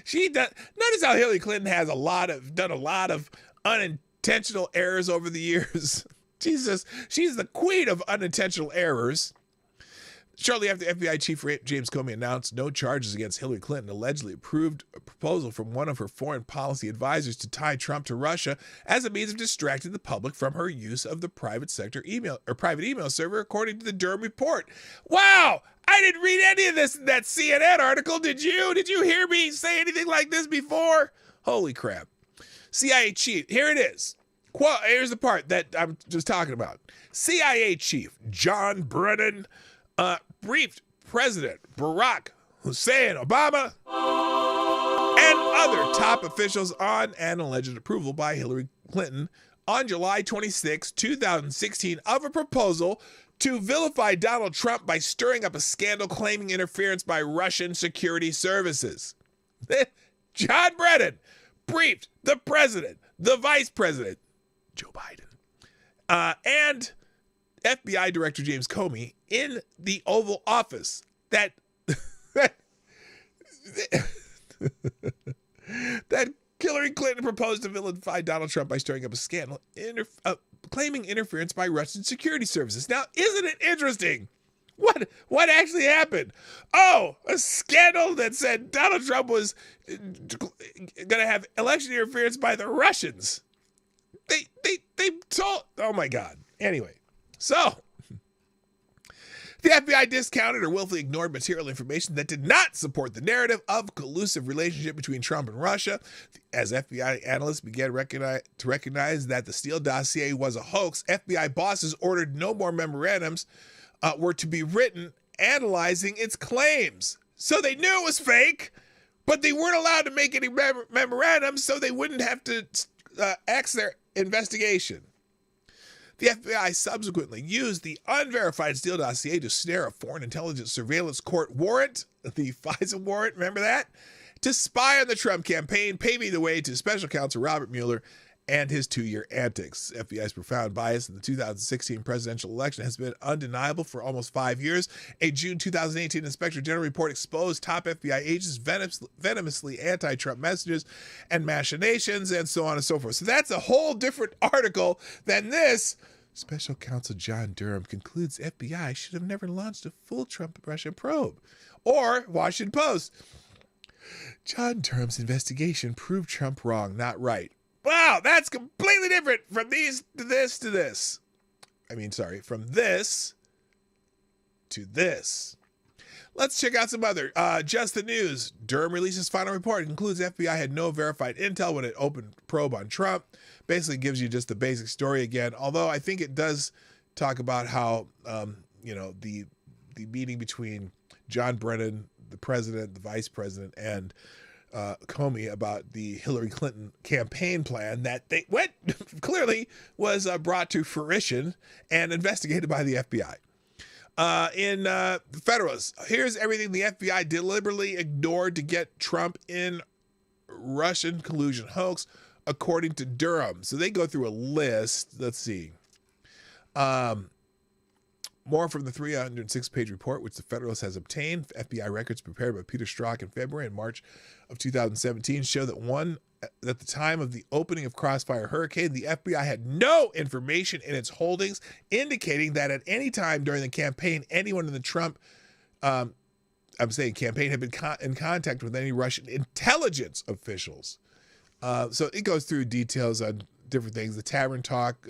she does. Notice how Hillary Clinton has done a lot of unintentional errors over the years. Jesus, she's the queen of unintentional errors. Shortly after FBI Chief James Comey announced no charges against Hillary Clinton, allegedly approved a proposal from one of her foreign policy advisors to tie Trump to Russia as a means of distracting the public from her use of the private email server, according to the Durham report. Wow! I didn't read any of this in that CNN article. Did you? Did you hear me say anything like this before? Holy crap. CIA chief, here it is. Here's the part that I'm just talking about. CIA chief John Brennan briefed President Barack Hussein Obama and other top officials on an alleged approval by Hillary Clinton on July 26, 2016, of a proposal to vilify Donald Trump by stirring up a scandal claiming interference by Russian security services. John Brennan briefed the president, the vice president, Joe Biden, and FBI Director James Comey in the Oval Office that Hillary Clinton proposed to vilify Donald Trump by stirring up a scandal claiming interference by Russian security services. Now, isn't it interesting? What actually happened? Oh, a scandal that said Donald Trump was going to have election interference by the Russians. They told, oh my God. Anyway, so the FBI discounted or willfully ignored material information that did not support the narrative of collusive relationship between Trump and Russia. As FBI analysts began to recognize that the Steele dossier was a hoax, FBI bosses ordered no more memorandums were to be written analyzing its claims. So they knew it was fake, but they weren't allowed to make any memorandums so they wouldn't have to axe their investigation. The FBI subsequently used the unverified Steele dossier to snare a foreign intelligence surveillance court warrant, the FISA warrant, remember that? To spy on the Trump campaign, paving the way to Special Counsel Robert Mueller and his 2-year antics. FBI's profound bias in the 2016 presidential election has been undeniable for almost 5 years. A June 2018 Inspector General report exposed top FBI agents' venomously anti-Trump messages and machinations, and so on and so forth. So that's a whole different article than this. Special Counsel John Durham concludes FBI should have never launched a full Trump-Russia probe. Or Washington Post. John Durham's investigation proved Trump wrong, not right. Wow, that's completely different from these to this to this. From this to this. Let's check out some other. Just the news. Durham releases final report. It concludes FBI had no verified intel when it opened probe on Trump. Basically gives you just the basic story again. Although I think it does talk about how, the meeting between John Brennan, the president, the vice president, and Comey about the Hillary Clinton campaign plan that they clearly was brought to fruition and investigated by the FBI. In the Federalist, here's everything the FBI deliberately ignored to get Trump in Russian collusion hoax, according to Durham. So they go through a list. Let's see. More from the 306-page report, which the Federalist has obtained. FBI records prepared by Peter Strzok in February and March of 2017 show that at the time of the opening of Crossfire Hurricane, the FBI had no information in its holdings indicating that at any time during the campaign, anyone in the Trump campaign had been in contact with any Russian intelligence officials. So it goes through details on different things. The tavern talk,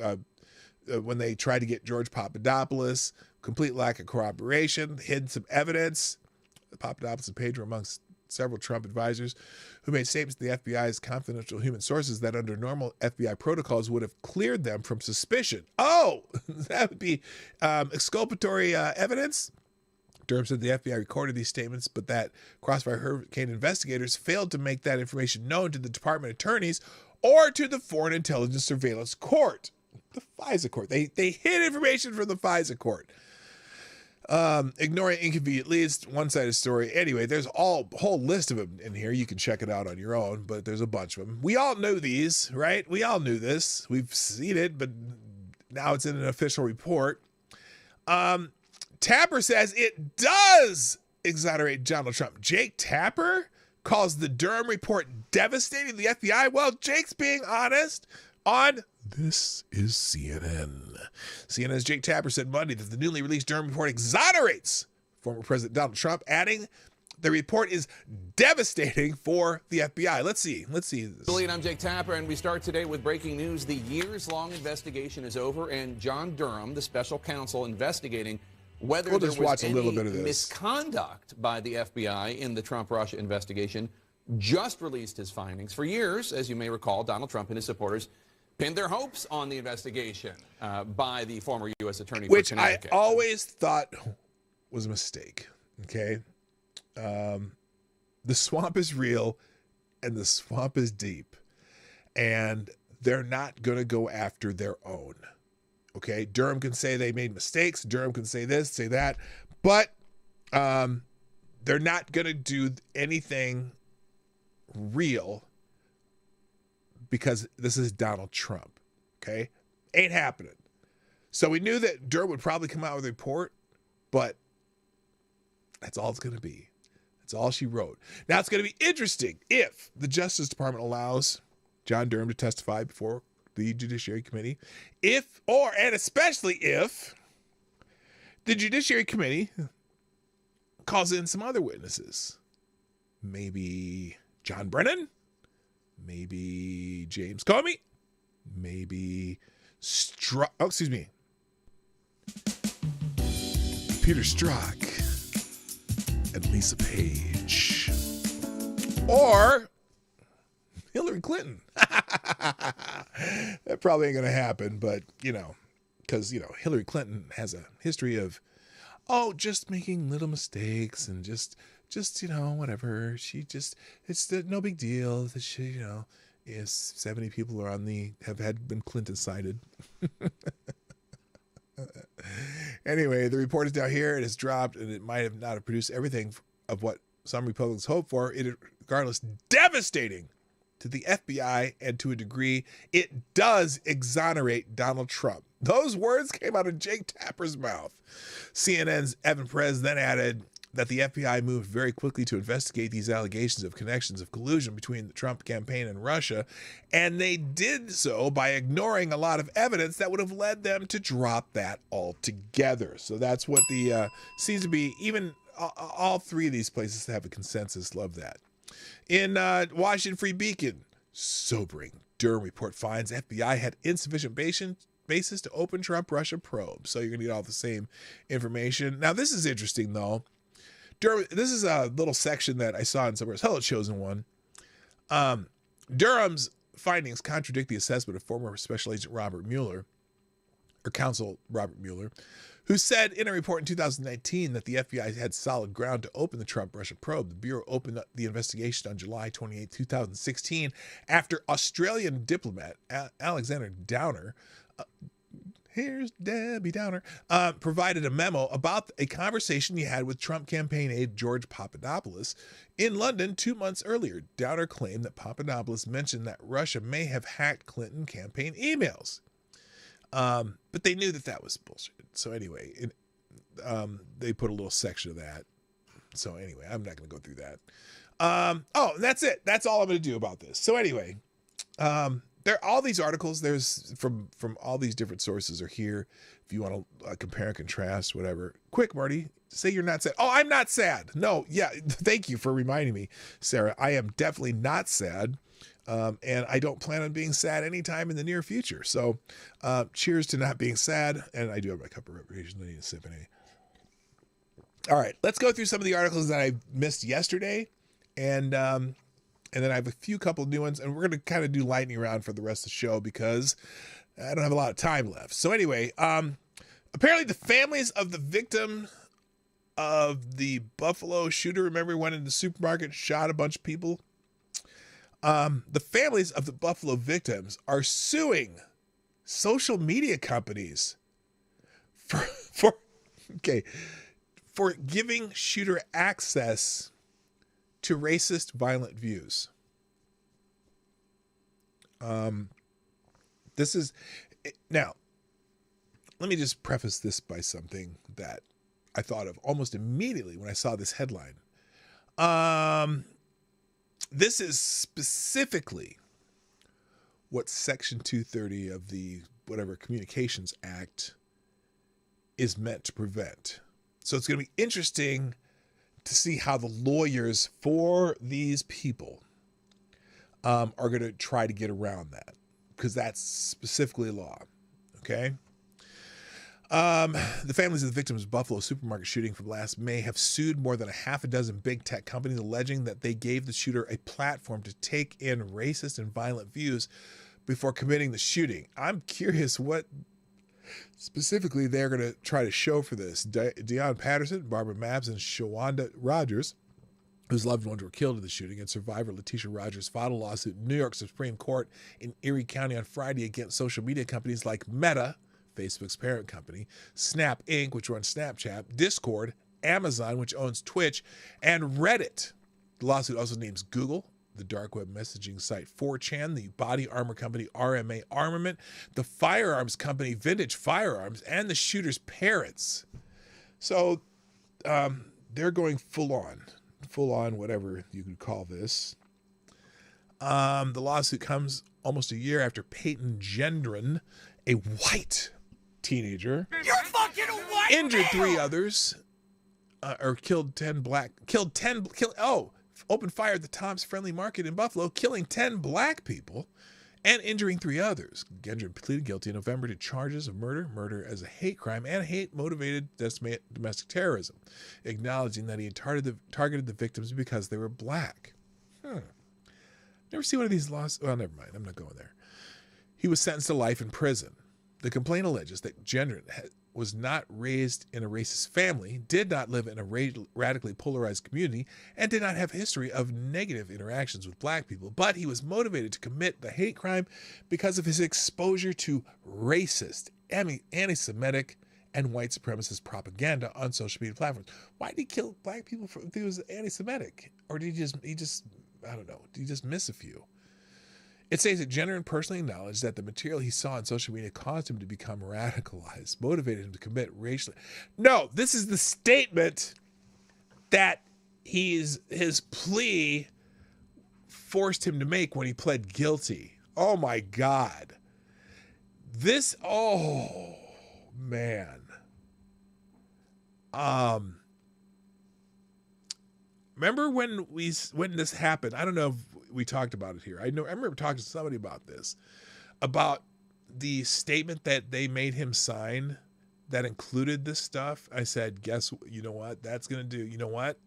when they tried to get George Papadopoulos, complete lack of corroboration, hid some evidence. Papadopoulos and Page were amongst several Trump advisors who made statements to the FBI's confidential human sources that under normal FBI protocols would have cleared them from suspicion. Oh, that would be exculpatory evidence. Durham said the FBI recorded these statements, but that Crossfire Hurricane investigators failed to make that information known to the department attorneys or to the Foreign Intelligence Surveillance Court. The FISA court. They hid information from the FISA court. Ignoring inconvenient leads, one-sided story. Anyway, there's a whole list of them in here. You can check it out on your own, but there's a bunch of them. We all knew these, right? We all knew this. We've seen it, but now it's in an official report. Tapper says it does exonerate Donald Trump. Jake Tapper calls the Durham report devastating the FBI. Well, Jake's being honest on This is CNN. CNN's Jake Tapper said Monday that the newly released Durham report exonerates former President Donald Trump, adding the report is devastating for the FBI. Let's see. Billy, and I'm Jake Tapper, and we start today with breaking news. The years-long investigation is over, and John Durham, the special counsel investigating whether there was any misconduct by the FBI in the Trump-Russia investigation, just released his findings. For years, as you may recall, Donald Trump and his supporters pinned their hopes on the investigation by the former U.S. Attorney for Connecticut. Which I always thought was a mistake, okay? The swamp is real and the swamp is deep, and they're not going to go after their own. Okay. Durham can say they made mistakes. Durham can say this, say that, but, they're not going to do anything real because this is Donald Trump. Okay. Ain't happening. So we knew that Durham would probably come out with a report, but that's all it's going to be. That's all she wrote. Now, it's going to be interesting if the Justice Department allows John Durham to testify before the Judiciary Committee, and especially if the Judiciary Committee calls in some other witnesses. Maybe John Brennan, maybe James Comey, maybe Peter Strzok, and Lisa Page, or Hillary Clinton. That probably ain't going to happen, but, because, Hillary Clinton has a history of, just making little mistakes and just, whatever. It's no big deal that she, is 70 people are have been Clinton cited. Anyway, the report is now here. It has dropped, and it might have not have produced everything of what some Republicans hope for. It is, regardless, devastating to the FBI, and to a degree, it does exonerate Donald Trump. Those words came out of Jake Tapper's mouth. CNN's Evan Perez then added that the FBI moved very quickly to investigate these allegations of connections of collusion between the Trump campaign and Russia, and they did so by ignoring a lot of evidence that would have led them to drop that altogether. So that's what the seems to be. Even all three of these places have a consensus. Love that. In Washington Free Beacon, sobering Durham report finds FBI had insufficient basis to open Trump-Russia probe. So you're going to get all the same information. Now, this is interesting, though. Durham, this is a little section that I saw in somewhere. Hello, Chosen One. Durham's findings contradict the assessment of former Special Agent Robert Mueller, or Counsel Robert Mueller, who said in a report in 2019 that the FBI had solid ground to open the Trump-Russia probe. The Bureau opened the investigation on July 28, 2016, after Australian diplomat Alexander Downer, here's Debbie Downer, provided a memo about a conversation he had with Trump campaign aide George Papadopoulos in London 2 months earlier. Downer claimed that Papadopoulos mentioned that Russia may have hacked Clinton campaign emails. But they knew that was bullshit. So anyway, they put a little section of that. So anyway, I'm not going to go through that. That's it. That's all I'm going to do about this. So anyway, there are all these articles. There's from all these different sources are here. If you want to compare and contrast, whatever. Quick, Marty, say you're not sad. Oh, I'm not sad. No, yeah. Thank you for reminding me, Sarah. I am definitely not sad. And I don't plan on being sad anytime in the near future. So cheers to not being sad. And I do have my cup of reparation. I need a sip anyway. All right, let's go through some of the articles that I missed yesterday. And then I have a couple new ones. And we're going to kind of do lightning round for the rest of the show because I don't have a lot of time left. So anyway, apparently the families of the victim of the Buffalo shooter, remember he went into the supermarket, shot a bunch of people? The families of the Buffalo victims are suing social media companies for giving shooter access to racist, violent views. Now, let me just preface this by something that I thought of almost immediately when I saw this headline. This is specifically what Section 230 of the whatever Communications Act is meant to prevent. So it's going to be interesting to see how the lawyers for these people are going to try to get around that, because that's specifically law. Okay. The families of the victims of Buffalo supermarket shooting from last May have sued more than a half a dozen big tech companies, alleging that they gave the shooter a platform to take in racist and violent views before committing the shooting. I'm curious what specifically they're going to try to show for this. Deion Patterson, Barbara Mabbs, and Shawanda Rogers, whose loved ones were killed in the shooting, and survivor Letitia Rogers filed a lawsuit in New York Supreme Court in Erie County on Friday against social media companies like Meta, Facebook's parent company, Snap Inc., which runs Snapchat, Discord, Amazon, which owns Twitch, and Reddit. The lawsuit also names Google, the dark web messaging site 4chan, the body armor company RMA Armament, the firearms company Vintage Firearms, and the shooter's parents. So they're going full on, whatever you could call this. The lawsuit comes almost a year after Peyton Gendron, a white teenager, injured 3 others, or opened fire at the Tom's Friendly Market in Buffalo, killing 10 black people and injuring 3 others. Gendron pleaded guilty in November to charges of murder as a hate crime, and hate-motivated domestic terrorism, acknowledging that he had targeted the victims because they were black. Never see one of these laws. Well, never mind. I'm not going there. He was sentenced to life in prison. The complaint alleges that Gendron was not raised in a racist family, did not live in a radically polarized community, and did not have a history of negative interactions with black people, but he was motivated to commit the hate crime because of his exposure to racist, anti-Semitic, and white supremacist propaganda on social media platforms. Why did he kill black people if he was anti-Semitic? Or did he just I don't know, did he just miss a few? It says that Gendron personally acknowledged that the material he saw on social media caused him to become radicalized, motivated him to commit racial. No, this is the statement that his plea forced him to make when he pled guilty. Oh my God. Oh man. Remember when this happened? I don't know if we talked about it here. I remember talking to somebody about this, about the statement that they made him sign that included this stuff. I said, you know what that's going to do? You know what?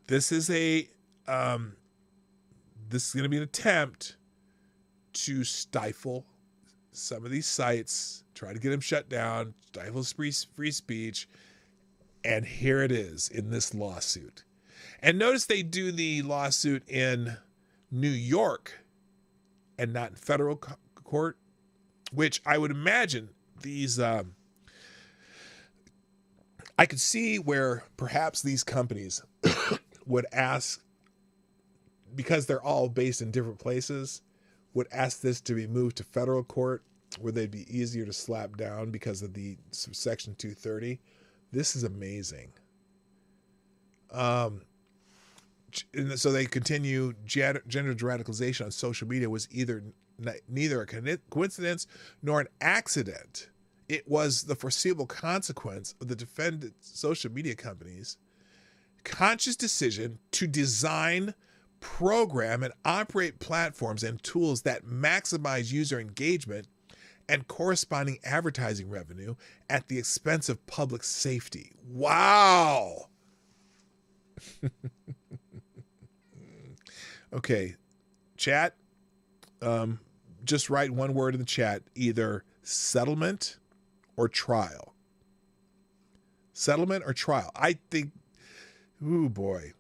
This is going to be an attempt to stifle some of these sites, try to get them shut down, stifle free speech. And here it is in this lawsuit. And notice they do the lawsuit in New York and not in federal court, which I would imagine these, I could see where perhaps these companies would ask, because they're all based in different places, would ask this to be moved to federal court where they'd be easier to slap down because of the Section 230. This is amazing. And so they continue, gender radicalization on social media was neither a coincidence nor an accident. It was the foreseeable consequence of the defendant's social media companies' conscious decision to design, program, and operate platforms and tools that maximize user engagement and corresponding advertising revenue at the expense of public safety. Wow. Okay, chat, just write one word in the chat, either settlement or trial. Settlement or trial. I think, ooh boy,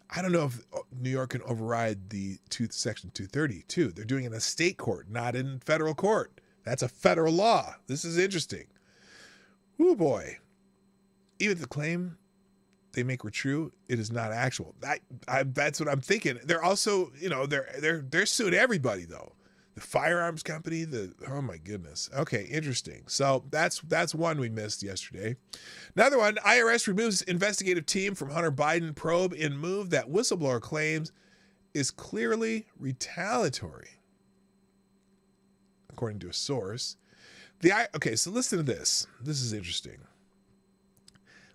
I don't know if New York can override the Section 230 too. They're doing it in a state court, not in federal court. That's a federal law. This is interesting. Ooh boy. Even if the claim they make were true, it is not actual. That's what I'm thinking. They're also, they're suing everybody though. The firearms company, oh my goodness. Okay, interesting. So that's one we missed yesterday. Another one, IRS removes investigative team from Hunter Biden probe in move that whistleblower claims is clearly retaliatory, according to a source. Okay, so listen to this. This is interesting.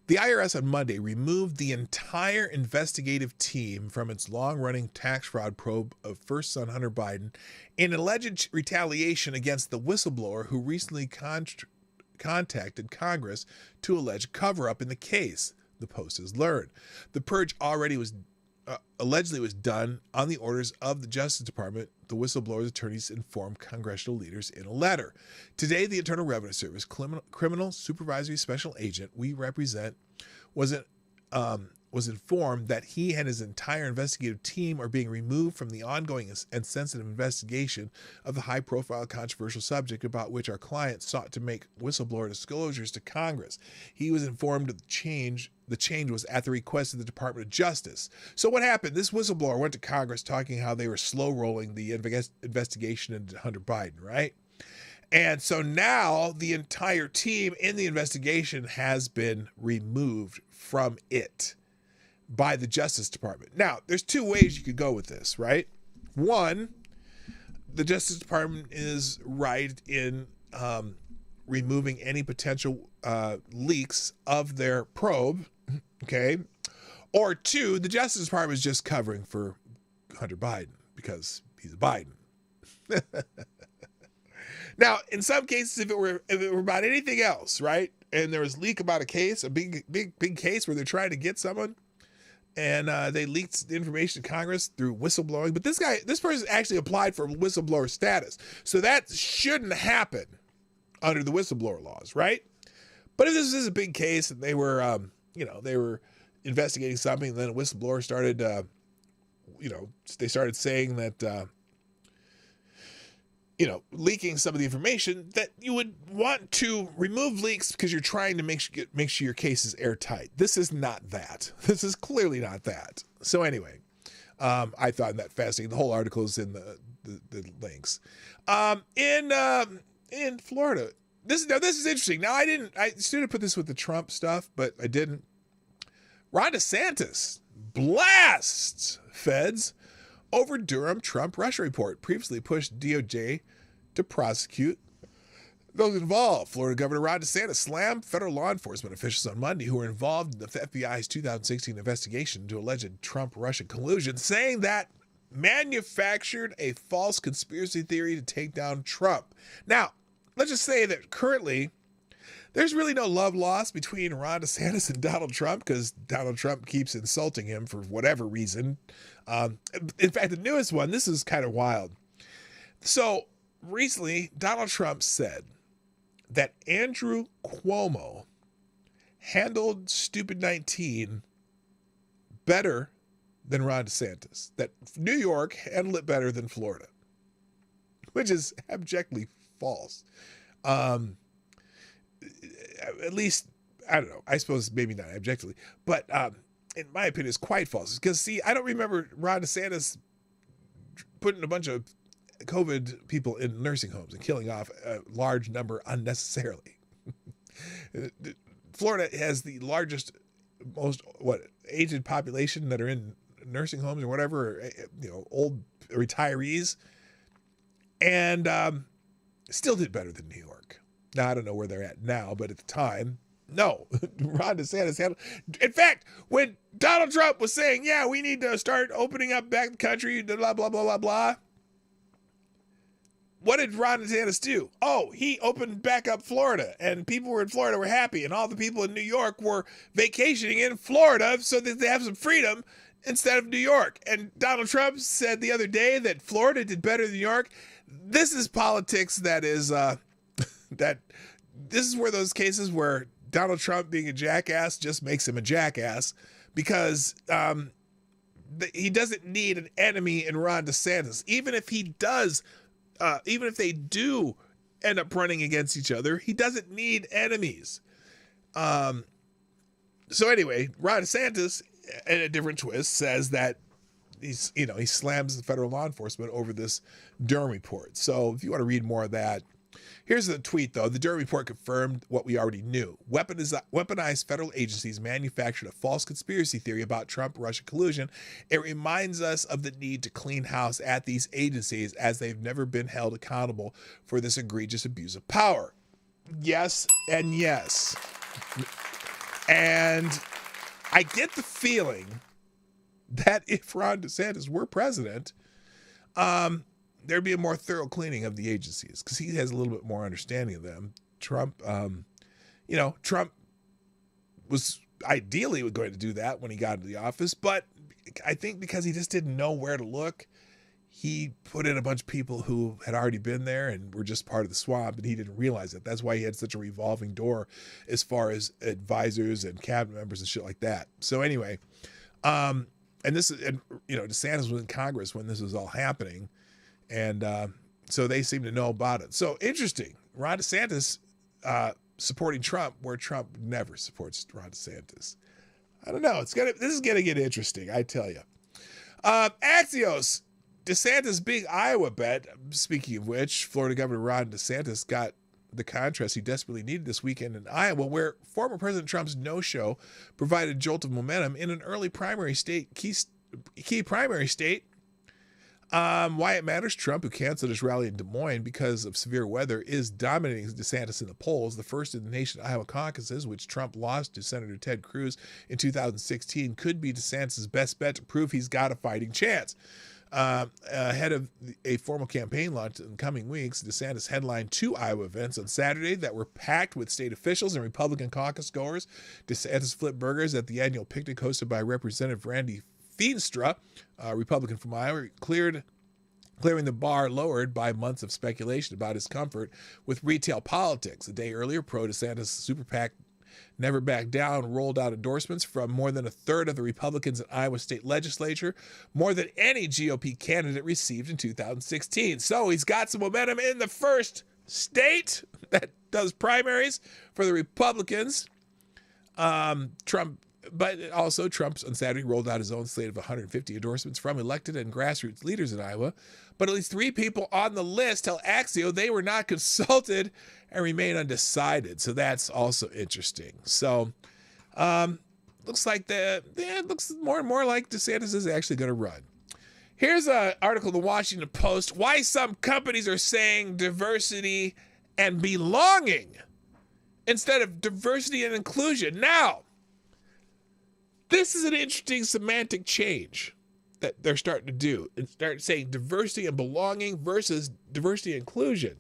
The IRS on Monday removed the entire investigative team from its long-running tax fraud probe of first son Hunter Biden in alleged retaliation against the whistleblower who recently contacted Congress to allege cover-up in the case, the Post has learned. The purge allegedly was done on the orders of the Justice Department, the whistleblower's attorneys informed congressional leaders in a letter. Today, the Internal Revenue Service criminal supervisory special agent we represent was informed that he and his entire investigative team are being removed from the ongoing and sensitive investigation of the high-profile controversial subject about which our client sought to make whistleblower disclosures to Congress. He was informed of the change was at the request of the Department of Justice. So what happened? This whistleblower went to Congress talking how they were slow-rolling the investigation into Hunter Biden, right? And so now the entire team in the investigation has been removed from it by the Justice Department. Now, there's two ways you could go with this, right? One, the Justice Department is right in removing any potential leaks of their probe, okay? Or two, the Justice Department is just covering for Hunter Biden because he's a Biden. Now, in some cases, if it were about anything else, right, and there was leak about a case, a big case where they're trying to get someone, and they leaked the information to Congress through whistleblowing. But this person actually applied for whistleblower status, so that shouldn't happen under the whistleblower laws, right? But if this is a big case and they were, they were investigating something, and then a whistleblower started, they started saying that. Leaking some of the information, that you would want to remove leaks because you're trying to make sure your case is airtight. This is not that. This is clearly not that. So anyway, I thought that fascinating. The whole article is in the links. In Florida, this is interesting. Now I should have put this with the Trump stuff, but I didn't. Ron DeSantis blasts feds over Durham Trump Russia report, previously pushed DOJ to prosecute those involved. Florida Governor Ron DeSantis slammed federal law enforcement officials on Monday who were involved in the FBI's 2016 investigation into alleged Trump-Russia collusion, saying that manufactured a false conspiracy theory to take down Trump. Now, let's just say that currently there's really no love lost between Ron DeSantis and Donald Trump because Donald Trump keeps insulting him for whatever reason. In fact, the newest one, this is kind of wild. So recently, Donald Trump said that Andrew Cuomo handled Stupid 19 better than Ron DeSantis, that New York handled it better than Florida, which is abjectly false. At least, I don't know, I suppose maybe not objectively, but in my opinion, it's quite false. Because, see, I don't remember Ron DeSantis putting a bunch of COVID people in nursing homes and killing off a large number unnecessarily. Florida has the largest, most, aged population that are in nursing homes or whatever, old retirees, and still did better than New York. Now, I don't know where they're at now, but at the time, no. Ron DeSantis handled. In fact, when Donald Trump was saying, yeah, we need to start opening up back the country, blah, blah, blah, blah, blah, what did Ron DeSantis do? Oh, he opened back up Florida, and people were in Florida were happy, and all the people in New York were vacationing in Florida so that they have some freedom instead of New York. And Donald Trump said the other day that Florida did better than New York. This is politics that is, that this is where those cases where Donald Trump being a jackass just makes him a jackass because he doesn't need an enemy in Ron DeSantis. Even if he does, even if they do end up running against each other, he doesn't need enemies. So anyway, Ron DeSantis, in a different twist, says that he slams the federal law enforcement over this Durham report. So if you want to read more of that, here's the tweet, though. The Durham report confirmed what we already knew. Weaponized federal agencies manufactured a false conspiracy theory about Trump-Russia collusion. It reminds us of the need to clean house at these agencies as they've never been held accountable for this egregious abuse of power. Yes and yes. And I get the feeling that if Ron DeSantis were president, there'd be a more thorough cleaning of the agencies because he has a little bit more understanding of them. Trump was ideally going to do that when he got into the office, but I think because he just didn't know where to look, he put in a bunch of people who had already been there and were just part of the swamp, and he didn't realize it. That's why he had such a revolving door as far as advisors and cabinet members and shit like that. So anyway, DeSantis was in Congress when this was all happening, and so they seem to know about it. So interesting, Ron DeSantis supporting Trump, where Trump never supports Ron DeSantis. I don't know. This is gonna get interesting, I tell you. Axios. DeSantis' big Iowa bet, speaking of which, Florida Governor Ron DeSantis got the contrast he desperately needed this weekend in Iowa, where former President Trump's no-show provided a jolt of momentum in an early primary state, key primary state. Why it matters, Trump, who canceled his rally in Des Moines because of severe weather, is dominating DeSantis in the polls. The first in the nation Iowa caucuses, which Trump lost to Senator Ted Cruz in 2016, could be DeSantis' best bet to prove he's got a fighting chance. Ahead of a formal campaign launch in the coming weeks, DeSantis headlined 2 Iowa events on Saturday that were packed with state officials and Republican caucus goers. DeSantis flipped burgers at the annual picnic hosted by Representative Randy Feenstra, a Republican from Iowa, clearing the bar lowered by months of speculation about his comfort with retail politics. A day earlier, pro-DeSantis super PAC Never Back Down rolled out endorsements from more than a third of the Republicans in Iowa state legislature, more than any GOP candidate received in 2016. So he's got some momentum in the first state that does primaries for the Republicans. But also Trump on Saturday rolled out his own slate of 150 endorsements from elected and grassroots leaders in Iowa. But at least 3 people on the list tell Axios they were not consulted and remain undecided. So that's also interesting. So looks like it looks more and more like DeSantis is actually going to run. Here's an article in the Washington Post. Why some companies are saying diversity and belonging instead of diversity and inclusion. Now, this is an interesting semantic change that they're starting to do and start saying diversity and belonging versus diversity and inclusion.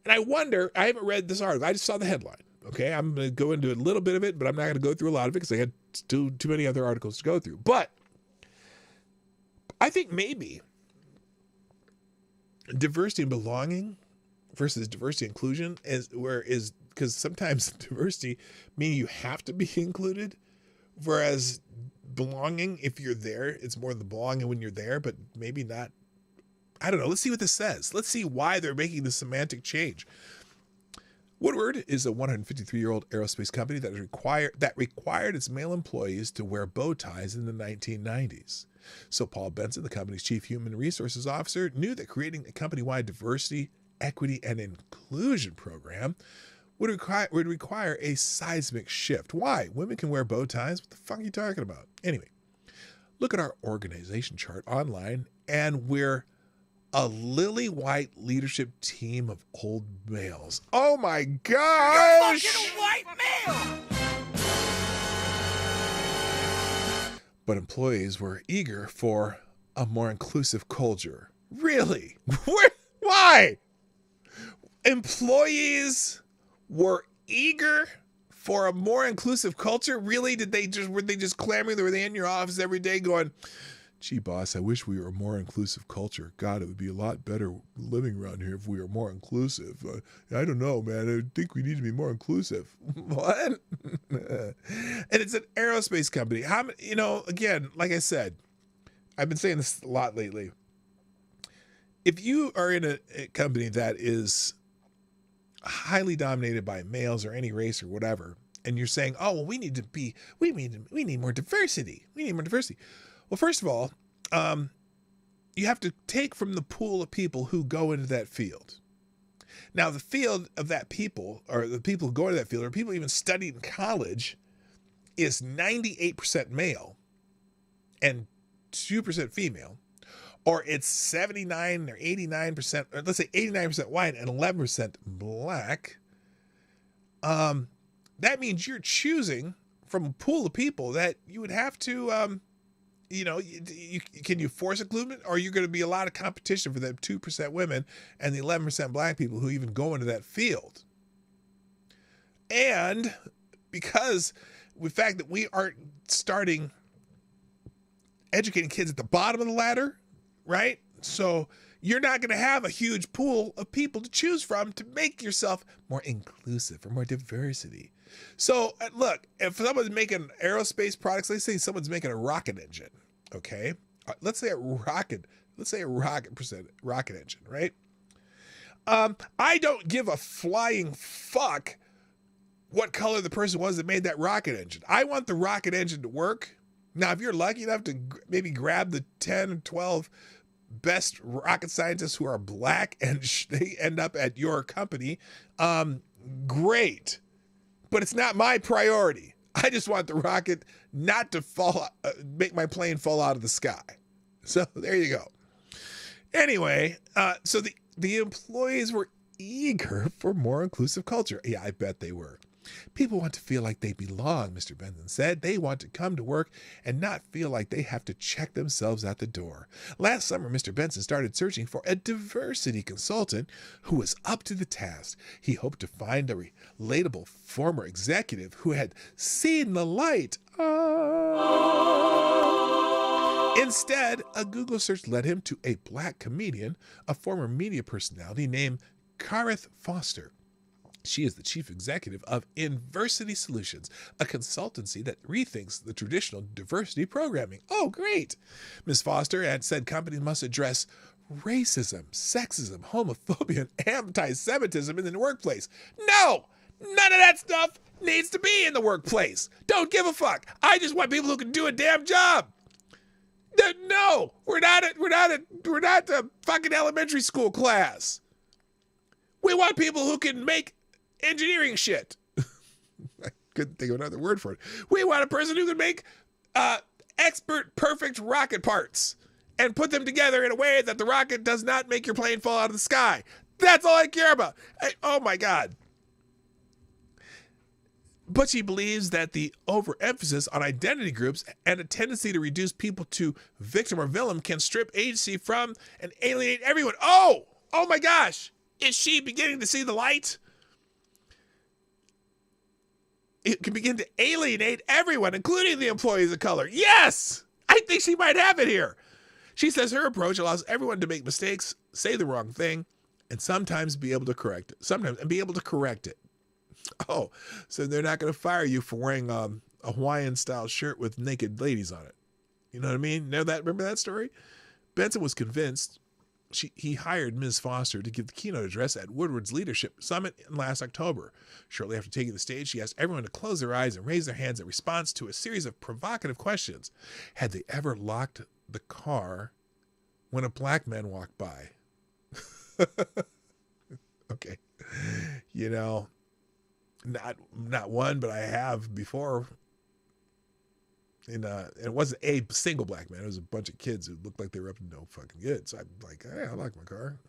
And I wonder, I haven't read this article. I just saw the headline. Okay, I'm going to go into a little bit of it, but I'm not going to go through a lot of it because I had too many other articles to go through. But I think maybe diversity and belonging versus diversity and inclusion is because sometimes diversity means you have to be included. Whereas belonging, if you're there, it's more the belonging when you're there, but maybe not. I don't know. Let's see what this says. Let's see why they're making the semantic change. Woodward is a 153-year-old aerospace company that required its male employees to wear bow ties in the 1990s. So Paul Benson, the company's chief human resources officer, knew that creating a company-wide diversity, equity, and inclusion program would require a seismic shift. Why? Women can wear bow ties. What the fuck are you talking about? Anyway, look at our organization chart online, and we're a lily white leadership team of old males. Oh my gosh! You're fucking a white male! But employees were eager for a more inclusive culture. Really? Why? Employees were eager for a more inclusive culture? Really? Were they just clamoring? Were they in your office every day going, gee, boss, I wish we were a more inclusive culture. God, it would be a lot better living around here if we were more inclusive. I don't know, man. I think we need to be more inclusive. What? And it's an aerospace company. Again, like I said, I've been saying this a lot lately. If you are in a company that is highly dominated by males or any race or whatever, and you're saying, oh, well, we need more diversity. We need more diversity. Well, first of all, you have to take from the pool of people who go into that field. Now, the field of that people, or the people who go into that field, or people even studied in college, is 98% male and 2% female, or it's 79 or 89%, or let's say 89% white and 11% black. That means you're choosing from a pool of people that you would have to, can you force inclusion, or are you going to be a lot of competition for the 2% women and the 11% black people who even go into that field? And because the fact that we aren't starting educating kids at the bottom of the ladder, right? So you're not going to have a huge pool of people to choose from to make yourself more inclusive or more diversity. So look, if someone's making aerospace products, let's say someone's making a rocket engine, okay? Let's say a rocket engine, right? I don't give a flying fuck what color the person was that made that rocket engine. I want the rocket engine to work. Now, if you're lucky enough to maybe grab the 10 or 12 best rocket scientists who are black and they end up at your company, great. But it's not my priority. I just want the rocket not to make my plane fall out of the sky. So there you go. Anyway, so the employees were eager for more inclusive culture. Yeah, I bet they were. People want to feel like they belong, Mr. Benson said. They want to come to work and not feel like they have to check themselves at the door. Last summer, Mr. Benson started searching for a diversity consultant who was up to the task. He hoped to find a relatable former executive who had seen the light. Instead, a Google search led him to a black comedian, a former media personality named Kareth Foster. She is the chief executive of Inversity Solutions, a consultancy that rethinks the traditional diversity programming. Oh, great. Ms. Foster had said companies must address racism, sexism, homophobia, and anti-Semitism in the workplace. No, none of that stuff needs to be in the workplace. Don't give a fuck. I just want people who can do a damn job. No, we're not a fucking elementary school class. We want people who can make engineering shit. I couldn't think of another word for it. We want a person who can make expert, perfect rocket parts and put them together in a way that the rocket does not make your plane fall out of the sky. That's all I care about. Oh my God. But she believes that the overemphasis on identity groups and a tendency to reduce people to victim or villain can strip agency from and alienate everyone. Oh my gosh. Is she beginning to see the light? It can begin to alienate everyone, including the employees of color. Yes, I think she might have it here. She says her approach allows everyone to make mistakes, say the wrong thing, and sometimes be able to correct it. Oh, so they're not going to fire you for wearing a Hawaiian-style shirt with naked ladies on it. You know what I mean? Remember that story? Benson was convinced. He hired Ms. Foster to give the keynote address at Woodward's Leadership Summit last October. Shortly after taking the stage, she asked everyone to close their eyes and raise their hands in response to a series of provocative questions. Had they ever locked the car when a black man walked by? Okay. Not one, but I have before. And it wasn't a single black man. It was a bunch of kids who looked like they were up to no fucking good. So I'm like, hey, I like my car.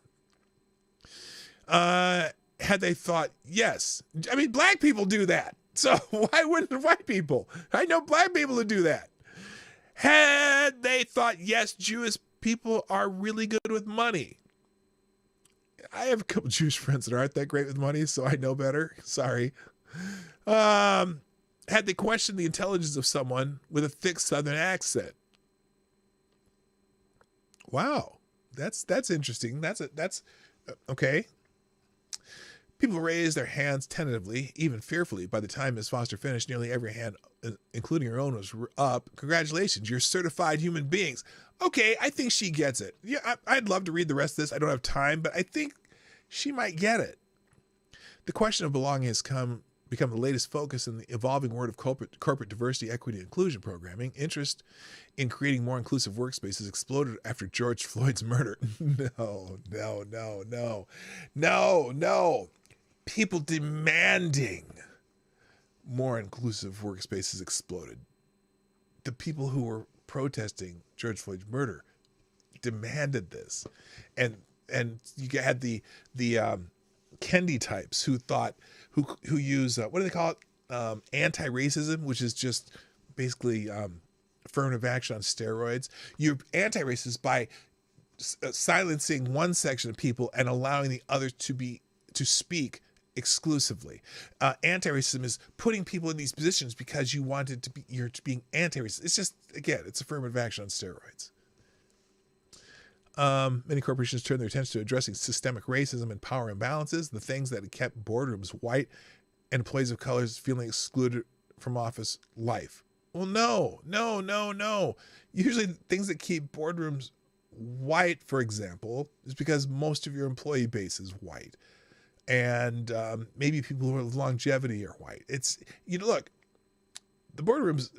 Had they thought, yes. I mean, black people do that. So why wouldn't white people? I know black people who do that. Had they thought, yes, Jewish people are really good with money. I have a couple Jewish friends that aren't that great with money, so I know better. Sorry. Had they questioned the intelligence of someone with a thick Southern accent. Wow, that's interesting. That's okay. People raised their hands tentatively, even fearfully. By the time Ms. Foster finished, nearly every hand, including her own, was up. Congratulations, you're certified human beings. Okay, I think she gets it. Yeah, I'd love to read the rest of this. I don't have time, but I think she might get it. The question of belonging has become the latest focus in the evolving world of corporate diversity, equity, and inclusion programming. Interest in creating more inclusive workspaces exploded after George Floyd's murder. No. People demanding more inclusive workspaces exploded. The people who were protesting George Floyd's murder demanded this. And you had the Kendi types who thought, who use, what do they call it? anti-racism, which is just basically affirmative action on steroids. You're anti-racist by silencing one section of people and allowing the others to speak exclusively. Anti-racism is putting people in these positions because you wanted to be, you're being anti-racist. It's just, again, it's affirmative action on steroids. Many corporations turn their attention to addressing systemic racism and power imbalances, the things that had kept boardrooms white and employees of colors feeling excluded from office life. Well, no. Usually things that keep boardrooms white, for example, is because most of your employee base is white. And maybe people who have longevity are white. It's, look, the boardrooms,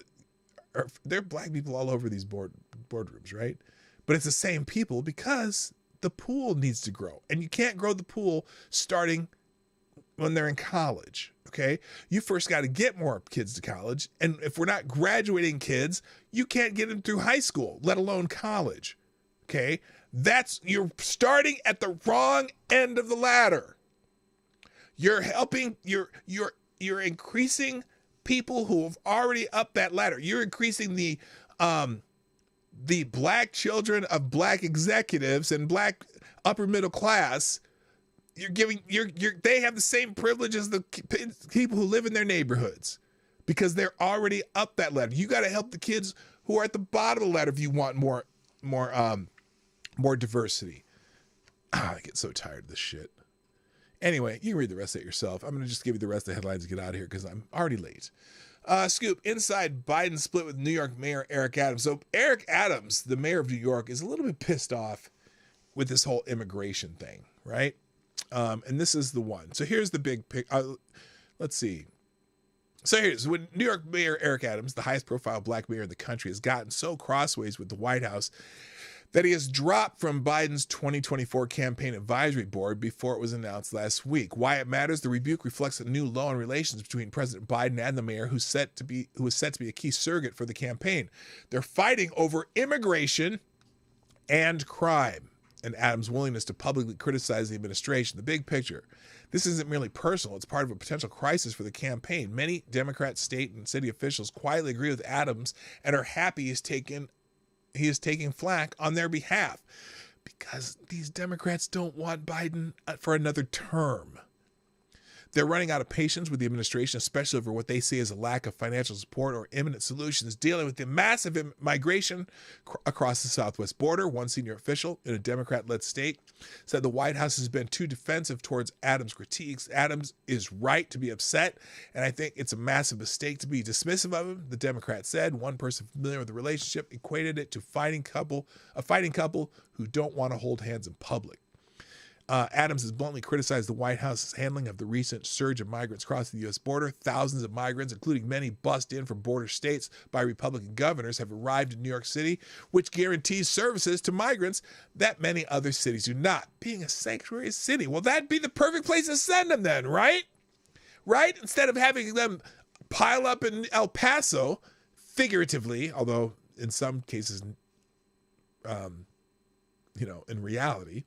there are black people all over these boardrooms, right? But it's the same people because the pool needs to grow. And you can't grow the pool starting when they're in college, okay? You first got to get more kids to college. And if we're not graduating kids, you can't get them through high school, let alone college, okay? You're starting at the wrong end of the ladder. You're increasing people who have already up that ladder. You're increasing the black children of black executives and black upper middle class. They have the same privilege as the people who live in their neighborhoods because they're already up that ladder. You got to help the kids who are at the bottom of the ladder if you want more diversity. I get so tired of this shit. Anyway, you can read the rest of it yourself. I'm going to just give you the rest of the headlines and get out of here because I'm already late. Scoop, inside Biden split with New York Mayor Eric Adams. So Eric Adams, the mayor of New York, is a little bit pissed off with this whole immigration thing, right? And this is the one. So here's the big pic. Let's see. So here's when New York Mayor Eric Adams, the highest profile black mayor in the country, has gotten so crossways with the White House that he has dropped from Biden's 2024 campaign advisory board before it was announced last week. Why it matters, the rebuke reflects a new low in relations between President Biden and the mayor, who was set to be a key surrogate for the campaign. They're fighting over immigration and crime, and Adams' willingness to publicly criticize the administration. The big picture. This isn't merely personal. It's part of a potential crisis for the campaign. Many Democrat state and city officials quietly agree with Adams and are happy he is taking flack on their behalf because these Democrats don't want Biden for another term. They're running out of patience with the administration, especially over what they see as a lack of financial support or imminent solutions dealing with the massive migration across the southwest border. One senior official in a Democrat-led state said the White House has been too defensive towards Adams' critiques. Adams is right to be upset, and I think it's a massive mistake to be dismissive of him, the Democrat said. One person familiar with the relationship equated it to a fighting couple who don't want to hold hands in public. Adams has bluntly criticized the White House's handling of the recent surge of migrants crossing the U.S. border. Thousands of migrants, including many bussed in from border states by Republican governors, have arrived in New York City, which guarantees services to migrants that many other cities do not. Being a sanctuary city, well, that'd be the perfect place to send them then, right? Right? Instead of having them pile up in El Paso, figuratively, although in some cases, in reality.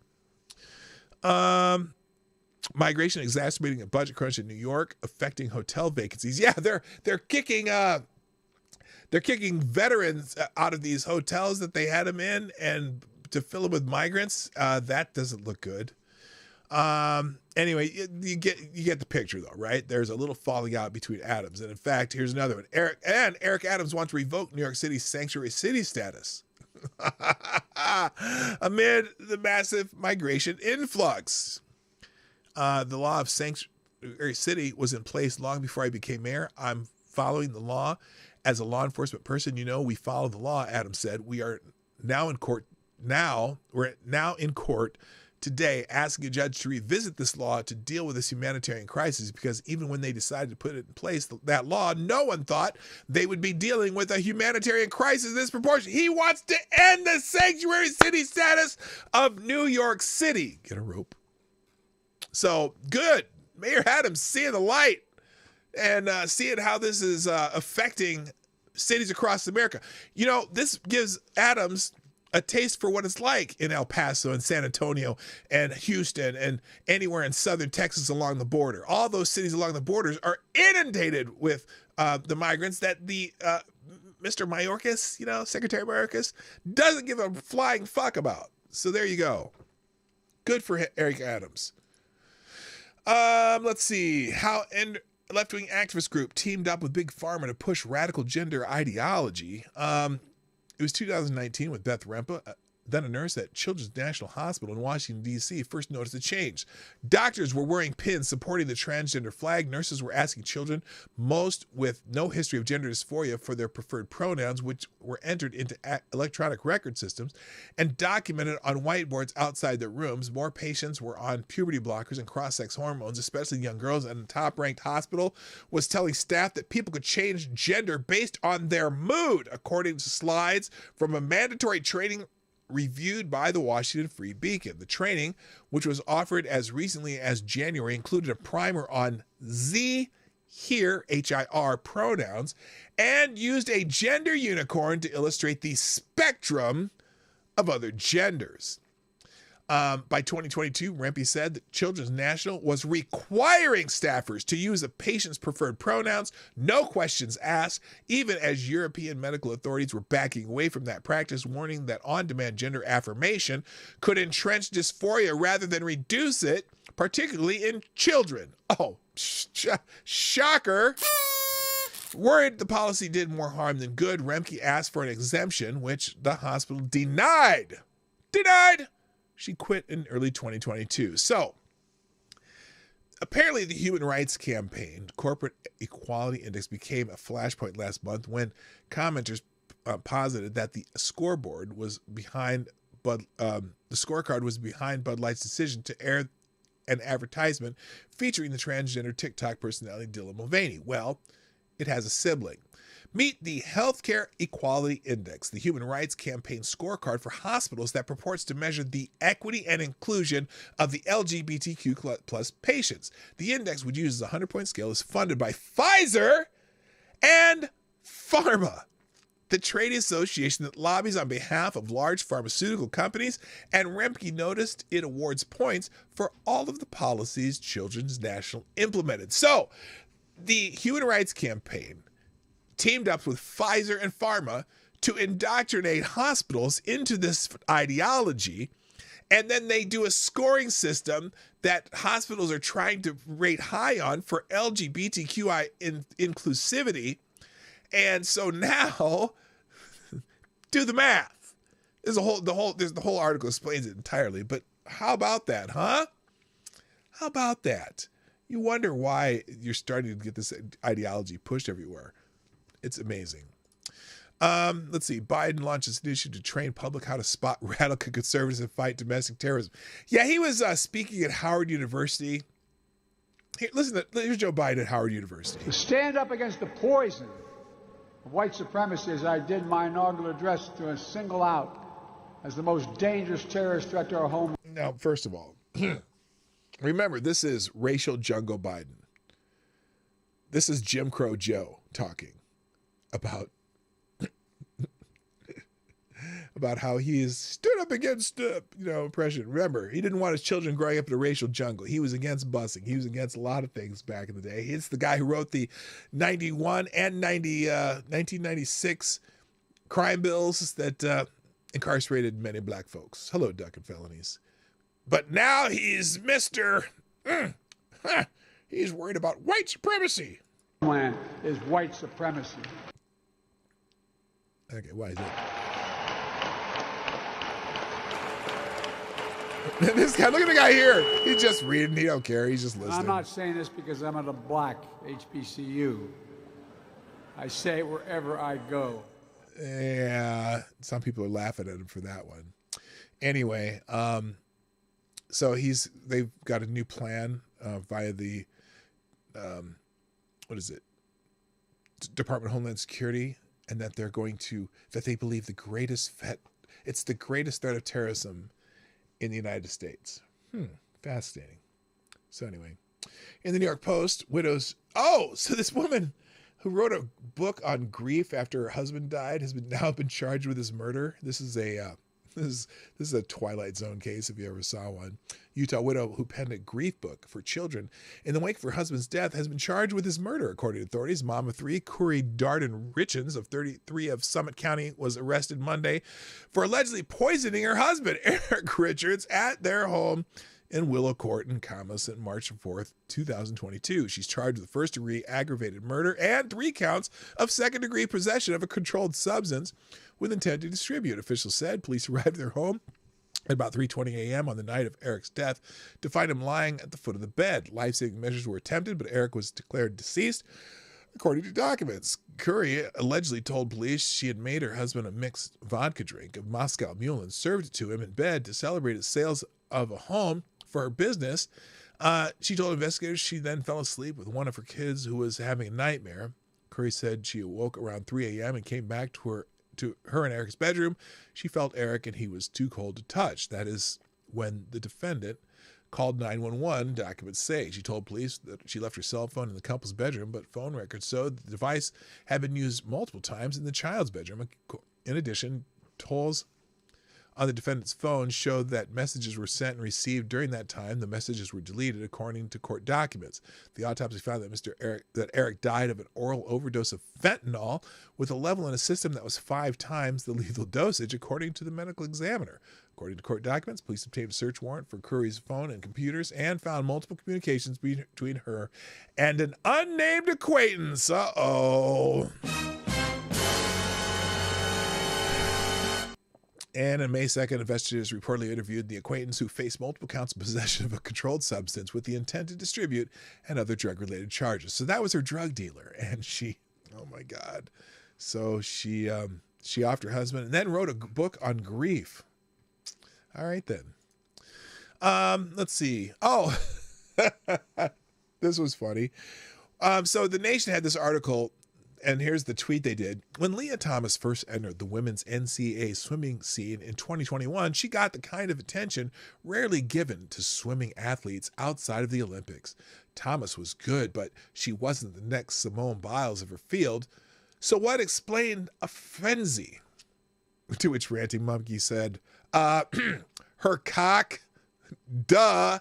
Migration exacerbating a budget crunch in New York, affecting hotel vacancies. Yeah, they're kicking veterans out of these hotels that they had them in and to fill them with migrants. That doesn't look good. Anyway, you get the picture though, right? There's a little falling out between Adams, and in fact, here's another one. Eric Adams wants to revoke New York City's sanctuary city status amid the massive migration influx. The law of sanctuary city was in place long before I became mayor. I'm following the law as a law enforcement person. We follow the law, Adams said. We are now in court. We're now in court today asking a judge to revisit this law to deal with this humanitarian crisis, because even when they decided to put it in place, that law, no one thought they would be dealing with a humanitarian crisis this proportion. He wants to end the sanctuary city status of New York City. Get a rope. So good. Mayor Adams seeing the light and seeing how this is affecting cities across America. This gives Adams a taste for what it's like in El Paso and San Antonio and Houston and anywhere in southern Texas along the border. All those cities along the borders are inundated with the migrants that the Mr. Mayorkas, Secretary Mayorkas, doesn't give a flying fuck about. So there you go. Good for Eric Adams. Let's see. How left-wing activist group teamed up with Big Pharma to push radical gender ideology. It was 2019 with Beth Rempa, then a nurse at Children's National Hospital in Washington, D.C., first noticed a change. Doctors were wearing pins supporting the transgender flag. Nurses were asking children, most with no history of gender dysphoria, for their preferred pronouns, which were entered into electronic record systems and documented on whiteboards outside their rooms. More patients were on puberty blockers and cross-sex hormones, especially young girls, and the top-ranked hospital was telling staff that people could change gender based on their mood, according to slides from a mandatory training reviewed by the Washington Free Beacon. The training, which was offered as recently as January, included a primer on here, H-I-R, pronouns, and used a gender unicorn to illustrate the spectrum of other genders. By 2022, Rempe said that Children's National was requiring staffers to use a patient's preferred pronouns, no questions asked, even as European medical authorities were backing away from that practice, warning that on-demand gender affirmation could entrench dysphoria rather than reduce it, particularly in children. Oh, shocker. Worried the policy did more harm than good, Remke asked for an exemption, which the hospital denied. She quit in early 2022. So, apparently the Human Rights Campaign Corporate Equality Index became a flashpoint last month when commenters posited that the scoreboard was behind the scorecard was behind Bud Light's decision to air an advertisement featuring the transgender TikTok personality Dylan Mulvaney. Well, it has a sibling. Meet the Healthcare Equality Index, the Human Rights Campaign scorecard for hospitals that purports to measure the equity and inclusion of the LGBTQ plus patients. The index, which uses a 100-point scale, is funded by Pfizer and Pharma, the trade association that lobbies on behalf of large pharmaceutical companies, and Remke noticed it awards points for all of the policies Children's National implemented. So, the Human Rights Campaign teamed up with Pfizer and Pharma to indoctrinate hospitals into this ideology, and then they do a scoring system that hospitals are trying to rate high on for LGBTQI inclusivity. And so now, do the math. The whole article explains it entirely. But how about that, huh? How about that? You wonder why you're starting to get this ideology pushed everywhere. It's amazing. Let's see. Biden launches an initiative to train public how to spot radical conservatives and fight domestic terrorism. Yeah, he was speaking at Howard University. Here, here's Joe Biden at Howard University. To stand up against the poison of white supremacy, as I did my inaugural address, to single out as the most dangerous terrorist threat to our home. Now, first of all, remember, this is racial Jungle Biden. This is Jim Crow Joe talking about how he has stood up against oppression. Remember, he didn't want his children growing up in a racial jungle. He was against busing. He was against a lot of things back in the day. It's the guy who wrote the 91 and 1996 crime bills that incarcerated many black folks. Hello, Duck and Felonies. But now he's he's worried about white supremacy. Plan is white supremacy. Okay, why is it? This guy, look at the guy here. He's just reading. He don't care. He's just listening. I'm not saying this because I'm at a black HBCU. I say it wherever I go. Yeah, some people are laughing at him for that one. Anyway, so they've got a new plan via the Department of Homeland Security, and that they believe it's the greatest threat of terrorism in the United States. Fascinating. So anyway, in the New York Post, so this woman who wrote a book on grief after her husband died has now been charged with his murder. This is a This is a Twilight Zone case if you ever saw one. Utah widow who penned a grief book for children in the wake of her husband's death has been charged with his murder, according to authorities. Mom of three, Curry Darden Richens, of 33 of Summit County, was arrested Monday for allegedly poisoning her husband, Eric Richards, at their home in Willow Court in Camas on March 4th, 2022. She's charged with first-degree aggravated murder and 3 counts of second-degree possession of a controlled substance with intent to distribute. Officials said police arrived at their home at about 3:20 a.m. on the night of Eric's death to find him lying at the foot of the bed. Life-saving measures were attempted, but Eric was declared deceased, according to documents. Curry allegedly told police she had made her husband a mixed vodka drink of Moscow Mule and served it to him in bed to celebrate his sales of a home for her business. She told investigators she then fell asleep with one of her kids who was having a nightmare. Curry said she awoke around 3 a.m. and came back to her and Eric's bedroom. She felt Eric and he was too cold to touch. That is when the defendant called 911, documents say. She told police that she left her cell phone in the couple's bedroom, but phone records showed the device had been used multiple times in the child's bedroom. In addition, tolls on the defendant's phone showed that messages were sent and received during that time. The messages were deleted, according to court documents. The autopsy found that Eric died of an oral overdose of fentanyl with a level in his system that was 5 times the lethal dosage, according to the medical examiner. According to court documents, police obtained a search warrant for Curry's phone and computers and found multiple communications between her and an unnamed acquaintance. Uh-oh. And on May 2nd, investigators reportedly interviewed the acquaintance who faced multiple counts of possession of a controlled substance with the intent to distribute and other drug-related charges. So that was her drug dealer. And she, oh my God. So she offed her husband and then wrote a book on grief. All right, then. Let's see. Oh, this was funny. So The Nation had this article, and here's the tweet they did. When Leah Thomas first entered the women's NCAA swimming scene in 2021, she got the kind of attention rarely given to swimming athletes outside of the Olympics. Thomas was good, but she wasn't the next Simone Biles of her field. So what explained a frenzy? To which Ranting Monkey said, her cock, duh.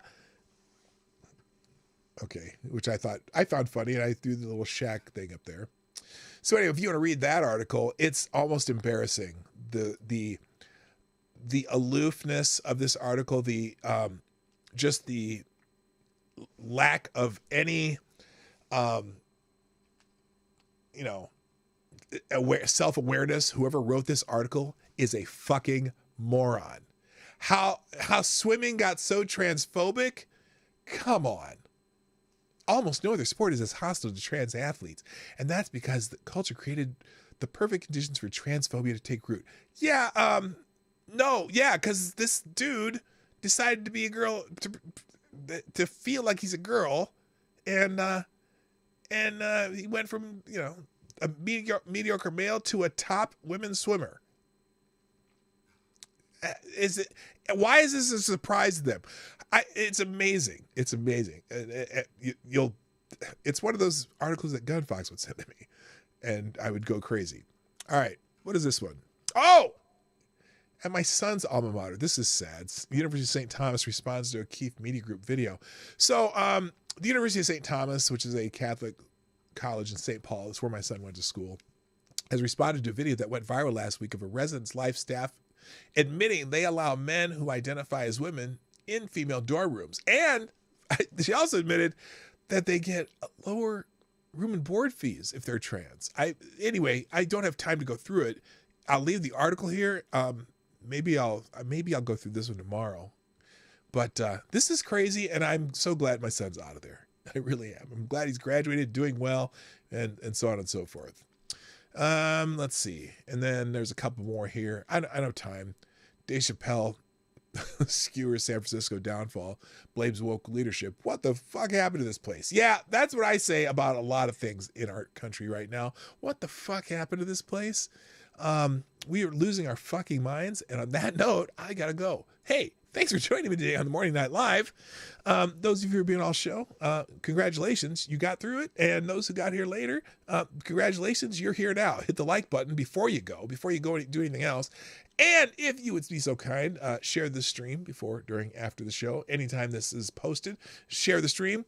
Okay, which I found funny, and I threw the little Shaq thing up there. So anyway, if you want to read that article, it's almost embarrassing. The aloofness of this article, just the lack of any, self-awareness. Whoever wrote this article is a fucking moron. How swimming got so transphobic? Come on. Almost no other sport is as hostile to trans athletes, and that's because the culture created the perfect conditions for transphobia to take root. Because this dude decided to be a girl, to feel like he's a girl, and he went from a mediocre male to a top women's swimmer. Why is this a surprise to them? It's amazing. It's amazing. It's one of those articles that Gunfox would send to me, and I would go crazy. All right, what is this one? Oh, at my son's alma mater. This is sad. The University of St. Thomas responds to a Keefe Media Group video. So the University of St. Thomas, which is a Catholic college in St. Paul, is where my son went to school, has responded to a video that went viral last week of a residence life staff admitting they allow men who identify as women in female dorm rooms. And she also admitted that they get lower room and board fees if they're trans. Anyway, I don't have time to go through it. I'll leave the article here. Maybe I'll go through this one tomorrow. But this is crazy, and I'm so glad my son's out of there. I really am. I'm glad he's graduated, doing well, and so on and so forth. Let's see. And then there's a couple more here. I don't have time. Dave Chappelle skewers San Francisco downfall, blames woke leadership. What the fuck happened to this place? Yeah, that's what I say about a lot of things in our country right now. What the fuck happened to this place? We are losing our fucking minds. And on that note, I gotta go. Hey, Thanks for joining me today on the Morning Night Live. Those of you who are being all show, congratulations, you got through it. And those who got here later, congratulations, you're here now. Hit the like button before you go and do anything else. And if you would be so kind, share the stream before, during, after the show. Anytime this is posted, share the stream.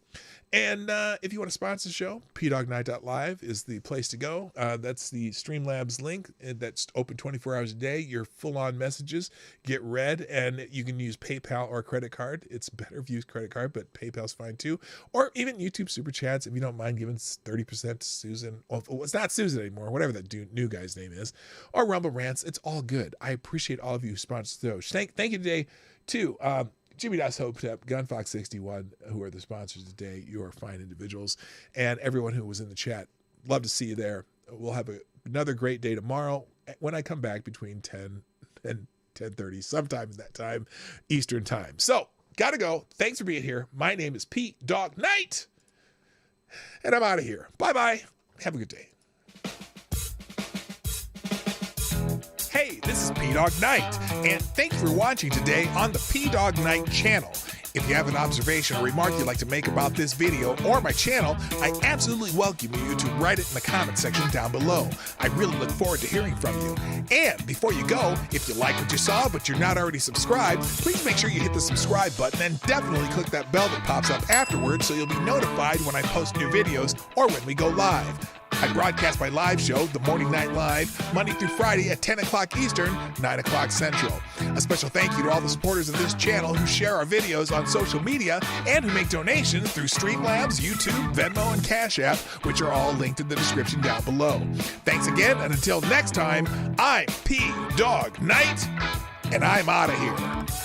And if you want to sponsor the show, pdognight.live is the place to go. That's the Streamlabs link that's open 24 hours a day. Your full-on messages get read, and you can use PayPal or credit card. It's better if you use credit card, but PayPal's fine too. Or even YouTube Super Chats if you don't mind giving 30% to Susan. Well, it's not Susan anymore, whatever that new guy's name is. Or Rumble Rants. It's all good. I appreciate all of you who sponsor the show. Thank you today to Jimmy Das Hopetep, Gunfox61, who are the sponsors today. You are fine individuals. And everyone who was in the chat, love to see you there. We'll have another great day tomorrow when I come back between 10 and 10:30, sometime in that time, Eastern time. So, gotta go. Thanks for being here. My name is Pete Dog Knight, and I'm out of here. Bye-bye. Have a good day. Hey, this is P-Dog Night, and thanks for watching today on the P-Dog Night channel. If you have an observation or remark you'd like to make about this video or my channel, I absolutely welcome you to write it in the comment section down below. I really look forward to hearing from you. And before you go, if you like what you saw but you're not already subscribed, please make sure you hit the subscribe button and definitely click that bell that pops up afterwards so you'll be notified when I post new videos or when we go live. I broadcast my live show, The Morning Night Live, Monday through Friday at 10 o'clock Eastern, 9 o'clock Central. A special thank you to all the supporters of this channel who share our videos on social media and who make donations through Streamlabs, YouTube, Venmo, and Cash App, which are all linked in the description down below. Thanks again, and until next time, I'm P-Dog Knight, and I'm out of here.